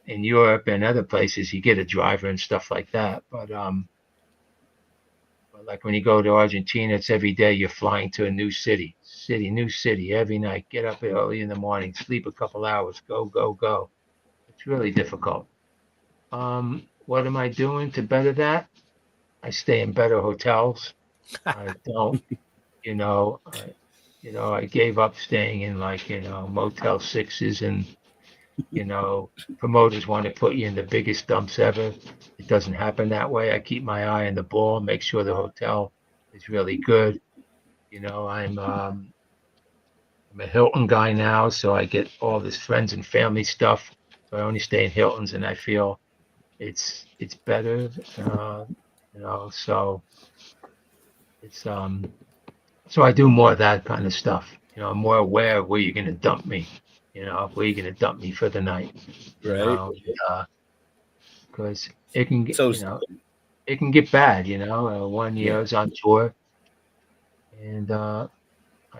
In Europe and other places, you get a driver and stuff like that. But like when you go to Argentina, it's every day you're flying to a new city every night. Get up early in the morning, sleep a couple hours, go. It's really difficult. What am I doing to better that? I stay in better hotels. I don't, I gave up staying in like, Motel 6s and, promoters want to put you in the biggest dumps ever. It doesn't happen that way. I keep my eye on the ball, make sure the hotel is really good. I'm a Hilton guy now, so I get all this friends and family stuff. So I only stay in Hiltons, and I feel it's better. So it's so I do more of that kind of stuff. I'm more aware of where you're going to dump me. Where you're going to dump me for the night. Right. Because it can get, So- it can get bad. 1 year I was on tour, and I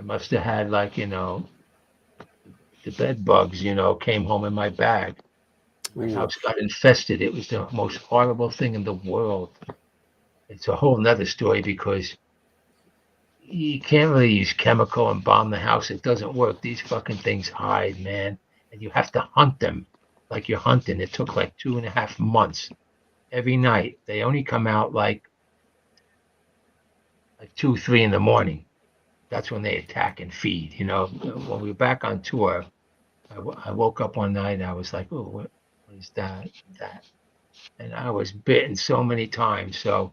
must have had like, the bed bugs, came home in my bag. My house got infested. It was the most horrible thing in the world. It's a whole nother story because you can't really use chemical and bomb the house. It doesn't work. These fucking things hide, man. And you have to hunt them like you're hunting. It took like 2.5 months every night. They only come out like 2, 3 in the morning. That's when they attack and feed. When we were back on tour, I woke up one night and I was like, oh, what is that? And I was bitten so many times. So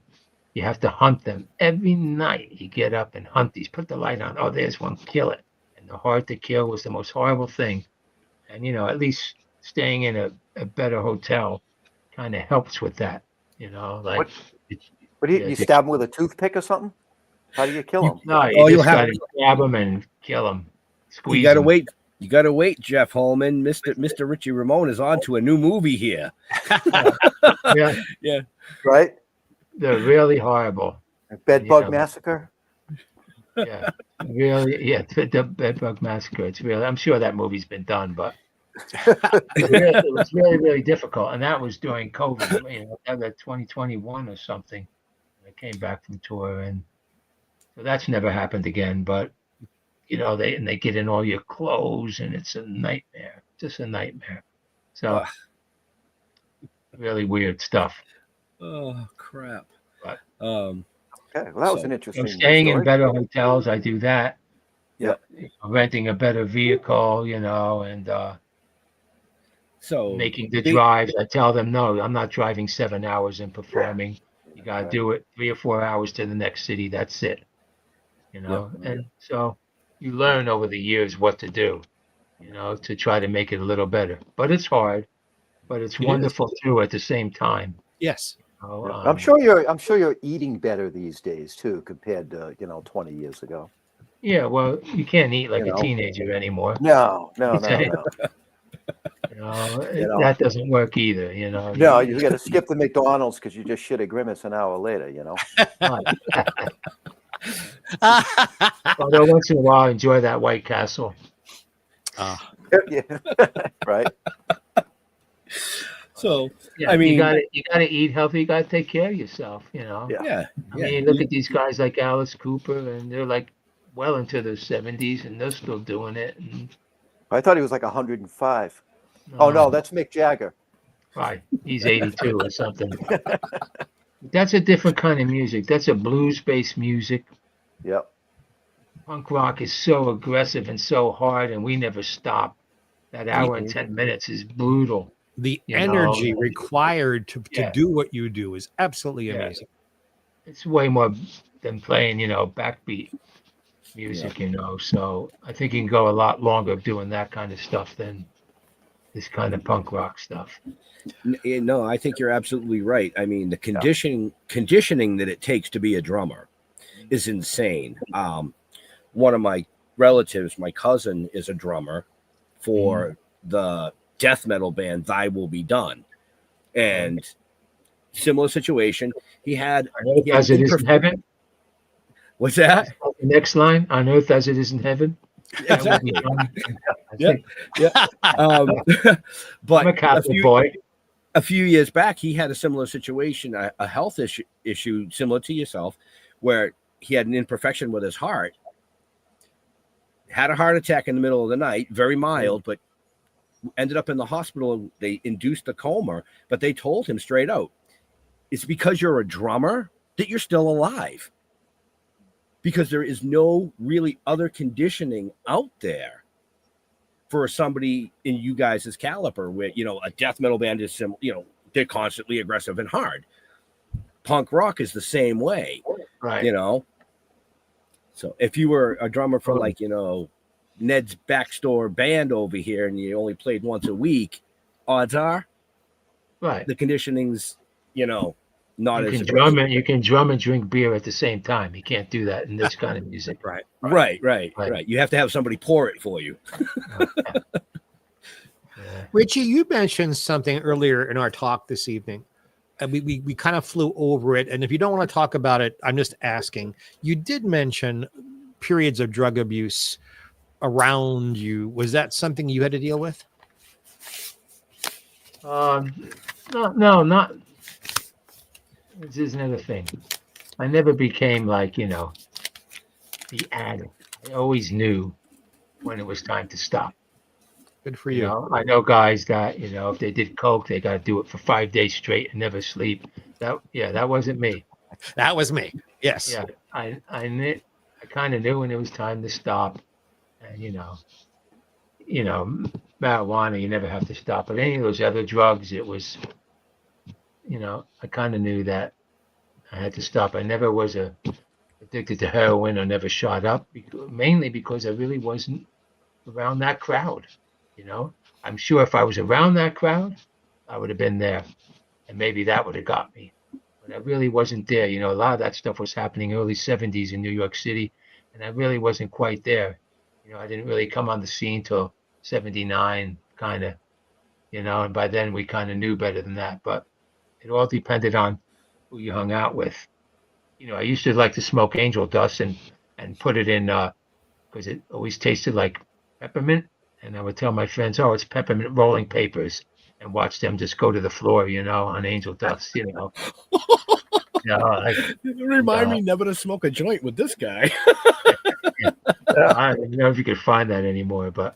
you have to hunt them every night. You get up and hunt these. Put the light on. Oh, there's one. Kill it. And the hard to kill was the most horrible thing. And, at least staying in a better hotel kind of helps with that. Like. What do you stab them with a toothpick or something? How do you kill them? No, Oh, you you'll just got to grab them and kill them. Squeeze You gotta them. wait. You gotta wait, Jeff Holman. Mr. Richie Ramone is on to a new movie here. Yeah. Yeah. Right? They're really horrible. Bed bug massacre. Yeah, really. Yeah, the Bed Bug Massacre. It's really. I'm sure that movie's been done, but it was really, really difficult. And that was during COVID. That 2021 or something. I came back from tour, and so that's never happened again. But they get in all your clothes, and it's a nightmare. Just a nightmare. So really weird stuff. Oh crap. But Okay, well, that was an interesting staying story. in better hotels, I do that. Yeah. Renting a better vehicle, and So making the drives. I tell them, no, I'm not driving 7 hours and performing. You got to do it 3 or 4 hours to the next city. That's it. And so you learn over the years what to do, to try to make it a little better. But it's hard, but it's wonderful too at the same time. Yes. I'm sure you're eating better these days too, compared to 20 years ago. Yeah, well, you can't eat like a teenager anymore. No. That doesn't work either. You know. No, you got to skip the McDonald's because you just shit a grimace an hour later. You know. Although once in a while, enjoy that White Castle. Yeah. Right. So Yeah, I mean, you gotta eat healthy. You gotta take care of yourself. You know. Yeah. I mean, look at these guys like Alice Cooper, and they're like well into their 70s, and they're still doing it. And, I thought he was like 105. Oh no, that's Mick Jagger. right, he's 82 or something. That's a different kind of music. That's a blues-based music. Yep. Punk rock is so aggressive and so hard, and we never stop. That hour and 10 minutes is brutal. The You energy know, required to do what you do is absolutely amazing. It's way more than playing, backbeat music, So I think you can go a lot longer doing that kind of stuff than this kind of punk rock stuff. No, I think you're absolutely right. I mean, the conditioning that it takes to be a drummer is insane. One of my relatives, my cousin, is a drummer for the death metal band Thy Will Be Done, and similar situation. He had As It Is in Heaven. What's that? The next line, on earth as it is in heaven. Exactly. Yeah. But I'm a Catholic boy. A few years back, he had a similar situation, a health issue similar to yourself, where he had an imperfection with his heart, had a heart attack in the middle of the night, very mild, but ended up in the hospital. They induced a coma, but they told him straight out, it's because you're a drummer that you're still alive. Because there is no really other conditioning out there for somebody in you guys' caliber, where, a death metal band is they're constantly aggressive and hard. Punk rock is the same way, right? So if you were a drummer for Ned's backstore band over here and you only played once a week, odds are, right, the conditioning's, not you as can drum and you can drum and drink beer at the same time. You can't do that in this kind of music. Right. You have to have somebody pour it for you. Richie, you mentioned something earlier in our talk this evening, and we kind of flew over it. And if you don't want to talk about it, I'm just asking. You did mention periods of drug abuse around you. Was that something you had to deal with? No, not. This is another thing. I never became like, the addict. I always knew when it was time to stop. Good for you. I know guys that, if they did coke, they got to do it for 5 days straight and never sleep. That wasn't me. That was me. Yes. Yeah. I kind of knew when it was time to stop. And, marijuana, you never have to stop. But any of those other drugs, it was, I kind of knew that I had to stop. I never was addicted to heroin or never shot up, mainly because I really wasn't around that crowd. I'm sure if I was around that crowd, I would have been there, and maybe that would have got me. But I really wasn't there. A lot of that stuff was happening early 70s in New York City, and I really wasn't quite there. I didn't really come on the scene till 79, kind of, and by then we kind of knew better than that. But it all depended on who you hung out with. I used to like to smoke angel dust and put it in, because it always tasted like peppermint. And I would tell my friends, oh, it's peppermint rolling papers, and watch them just go to the floor, on angel dust, Remind me never to smoke a joint with this guy. I don't know if you could find that anymore, but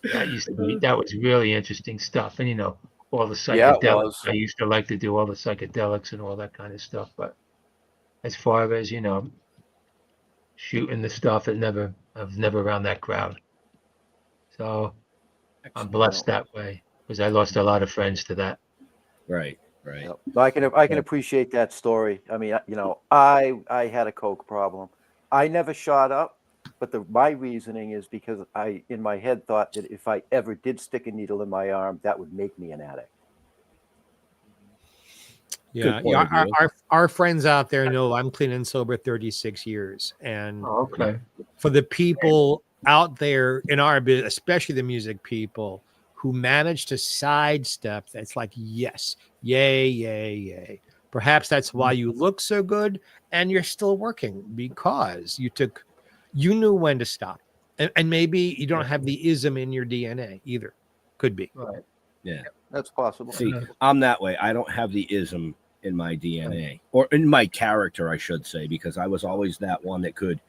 that was really interesting stuff. And, all the psychedelics. I used to like to do all the psychedelics and all that kind of stuff. But as far as, shooting the stuff, I was never around that crowd. So I'm blessed that way because I lost a lot of friends to that. Right. Yep. I can appreciate that story. I mean, I had a coke problem. I never shot up, but my reasoning is because I, in my head, thought that if I ever did stick a needle in my arm, that would make me an addict. Yeah. Our friends out there know I'm clean and sober 36 years. And okay. For the people out there in our business, especially the music people who manage to sidestep. That's like, yes, yay, yay, yay. Perhaps that's why you look so good and you're still working, because you knew when to stop. And maybe you don't have the ism in your DNA either. Could be. Right. Yeah. That's possible. See, I'm that way. I don't have the ism in my DNA, or in my character, I should say, because I was always that one that could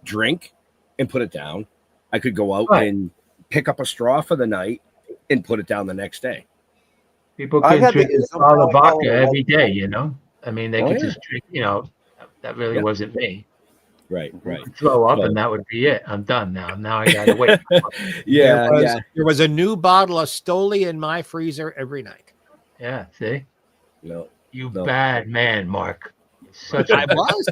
drink and put it down. I could go out and pick up a straw for the night and put it down the next day. People I can had drink the- all the I vodka follow- every day, you know? I mean, they Oh, could yeah. just drink, you know, that really Yeah. wasn't me. Right. Throw up So- and that would be it. I'm done now. Now I gotta wait. Yeah, There was a new bottle of Stoli in my freezer every night. Yeah, see? No. You No. bad man, Mark. Such I a was.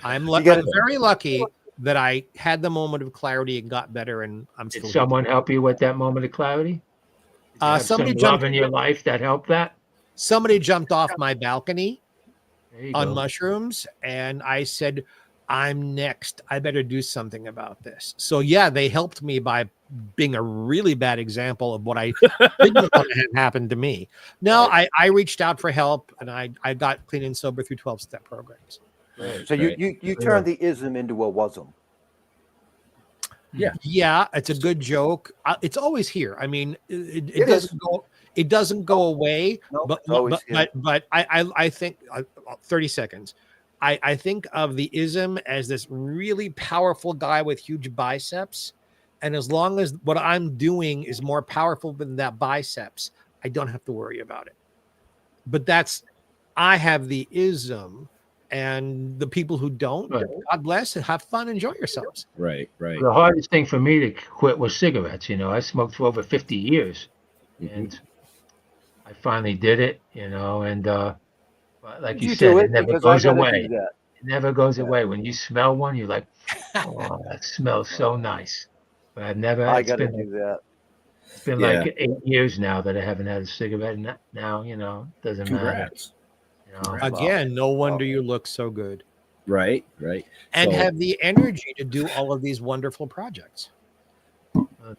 I'm You gotta- very lucky that I had the moment of clarity and got better, and I'm Did still. someone help you with that moment of clarity? Did you have Somebody some jumped love in your life that helped that? Somebody jumped off my balcony There you on go. mushrooms, and I said, I'm next. I better do something about this. So yeah, they helped me by being a really bad example of what I didn't want to have happen to me. No, I reached out for help, and I got clean and sober through 12-step programs. So you turned the ism into a wasm. Yeah, it's a good joke. It's always here. I mean, it It doesn't is. go. It doesn't go away. No, but it's always here. I think 30 seconds. I think of the ism as this really powerful guy with huge biceps, and as long as what I'm doing is more powerful than that biceps, I don't have to worry about it. But I have the ism, and the people who don't, Right. God bless, and have fun, enjoy yourselves. Right. The hardest thing for me to quit was cigarettes. You know, I smoked for over 50 years, and I finally did it. You know, and but like you said, do it never because I goes gotta away. do that. It never goes away. When you smell one, you're like, "Oh, that smells so nice." But I've never. I It's got to been, do that. it's been Yeah. like 8 years now that I haven't had a cigarette, and now you know, it doesn't matter. Congrats. You know, Again, no wonder you look so good Right. and So- have the energy to do all of these wonderful projects.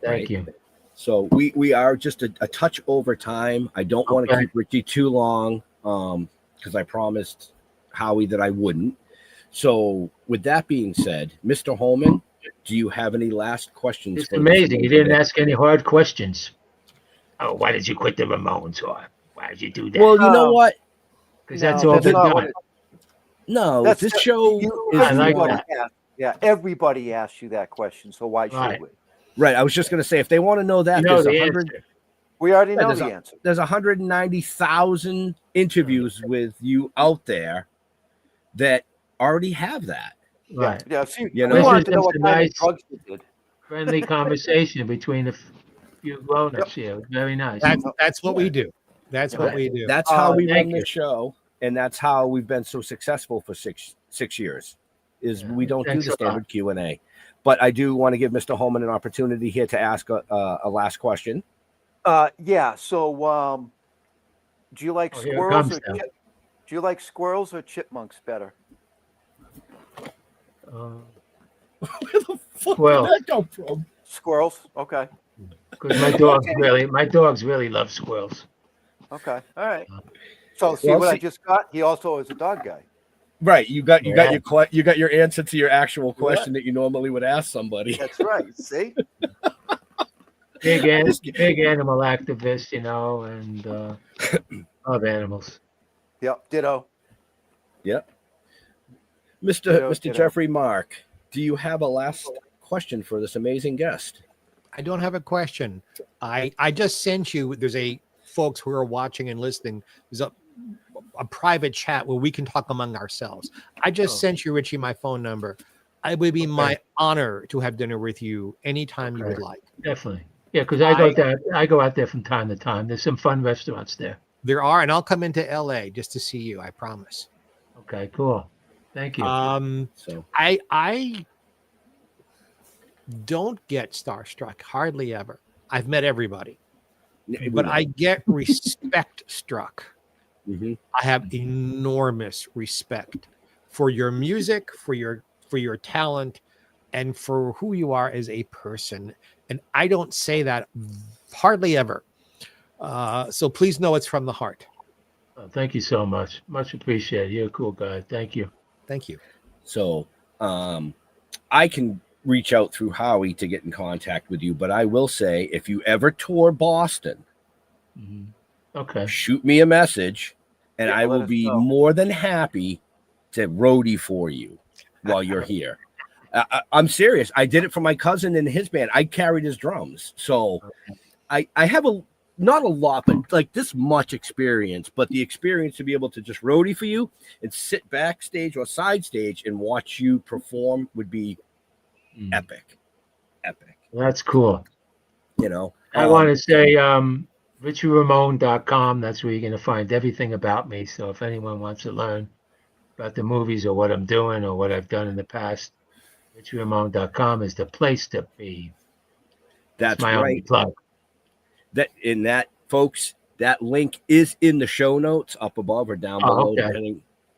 thank you. So we are just a touch over time. I don't want to Okay. keep Richie too long, because I promised Howie that I wouldn't. So with that being said, Mr. Holman, do you have any last questions? It's for amazing. You today? didn't ask any hard questions. Oh, why did you quit the Ramones? Or why did you do that? Well, you know what? Because that's No, all been not what done. it- No, That's this just- show is I like everybody that. asks- yeah, everybody asks you that question. So why should Right. we? right. I was just going to say, if they want to know that, You know there's the 100. answer. We already Yeah, know there's the a- answer. There's 190,000 interviews with you out there that already have that. Right. Yeah, see, You know, we this wanted is to know just what a kind nice- of drugs you did. Friendly conversation between a few grown-ups here. It was very nice. That's what we do. That's what we do. That's how we thank run you. the show, and that's how we've been so successful for six years. Is we don't do Thanks the a lot. standard Q&A. But I do want to give Mr. Holman an opportunity here to ask a last question. Yeah. So, do you like Oh, here it squirrels comes or now. do you like squirrels or chipmunks better? Where the fuck Well- did that come from? Squirrels. Okay. Because my dogs really love squirrels. Okay. All right. So see Well, what I see- just got? He also is a dog guy. Right, you got Yeah. you got your answer to your actual question that you normally would ask somebody. That's right. See? Big animal activist, you know, and love animals. Yep. Ditto. Yep. Ditto, Mr. ditto. Jeffrey Mark, do you have a last question for this amazing guest? I don't have a question. I just sent you. There's a folks who are watching and listening. There's a private chat where we can talk among ourselves. I just sent you, Richie, my phone number. It would be my honor to have dinner with you anytime you would like. Definitely. Yeah, because I go out there from time to time. There's some fun restaurants there. There are, and I'll come into LA just to see you. I promise. Okay, cool. Thank you. So I don't get starstruck hardly ever. I've met everybody, but I get respect struck. Mhm. I have enormous respect for your music, for your talent, and for who you are as a person. And I don't say that hardly ever. So please know it's from the heart. Oh, thank you so much. Much appreciated. You're a cool guy. Thank you. Thank you. So I can reach out through Howie to get in contact with you, but I will say if you ever tour Boston, Okay. shoot me a message and Yeah, I let will us be know. more than happy to roadie for you while you're here. I'm serious. I did it for my cousin and his band. I carried his drums. So I have not a lot, but like this much experience, but the experience to be able to just roadie for you and sit backstage or side stage and watch you perform would be epic. That's cool. You know, I want to say richieramone.com. That's where you're going to find everything about me. So if anyone wants to learn about the movies or what I'm doing or what I've done in the past, richieramone.com is the place to be. that's my only right. plug. That folks, that link is in the show notes up above or down below,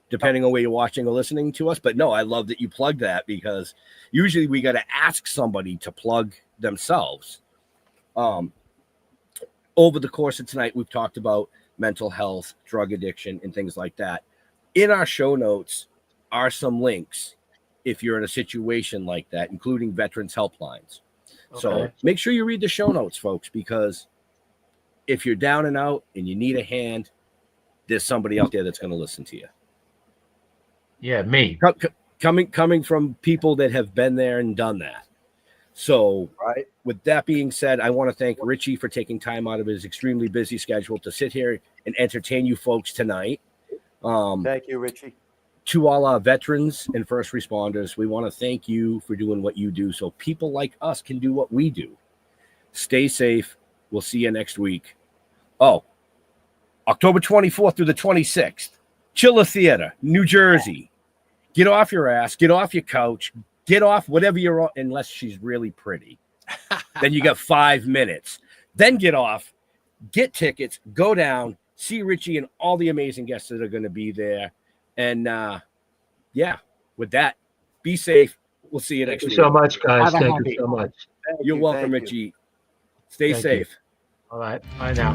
depending on where you're watching or listening to us. But no, I love that you plugged that because usually we got to ask somebody to plug themselves. Over the course of tonight, we've talked about mental health, drug addiction, and things like that. In our show notes are some links if you're in a situation like that, including veterans helplines. So make sure you read the show notes, folks, because if you're down and out and you need a hand, there's somebody out there that's going to listen to you. Yeah, me. Coming from people that have been there and done that. So with that being said, I want to thank Richie for taking time out of his extremely busy schedule to sit here and entertain you folks tonight. Thank you, Richie. To all our veterans and first responders, we want to thank you for doing what you do so people like us can do what we do. Stay safe. We'll see you next week. Oh, October 24th through the 26th, Chilla Theater, New Jersey. Get off your ass. Get off your couch. Get off whatever you're on, unless she's really pretty. Then you got 5 minutes. Then get off, get tickets, go down, see Richie and all the amazing guests that are going to be there. And with that, be safe. We'll see you next week. Thank you so much, guys. Thank you so much. You're welcome, Richie. Stay safe. All right. Bye now.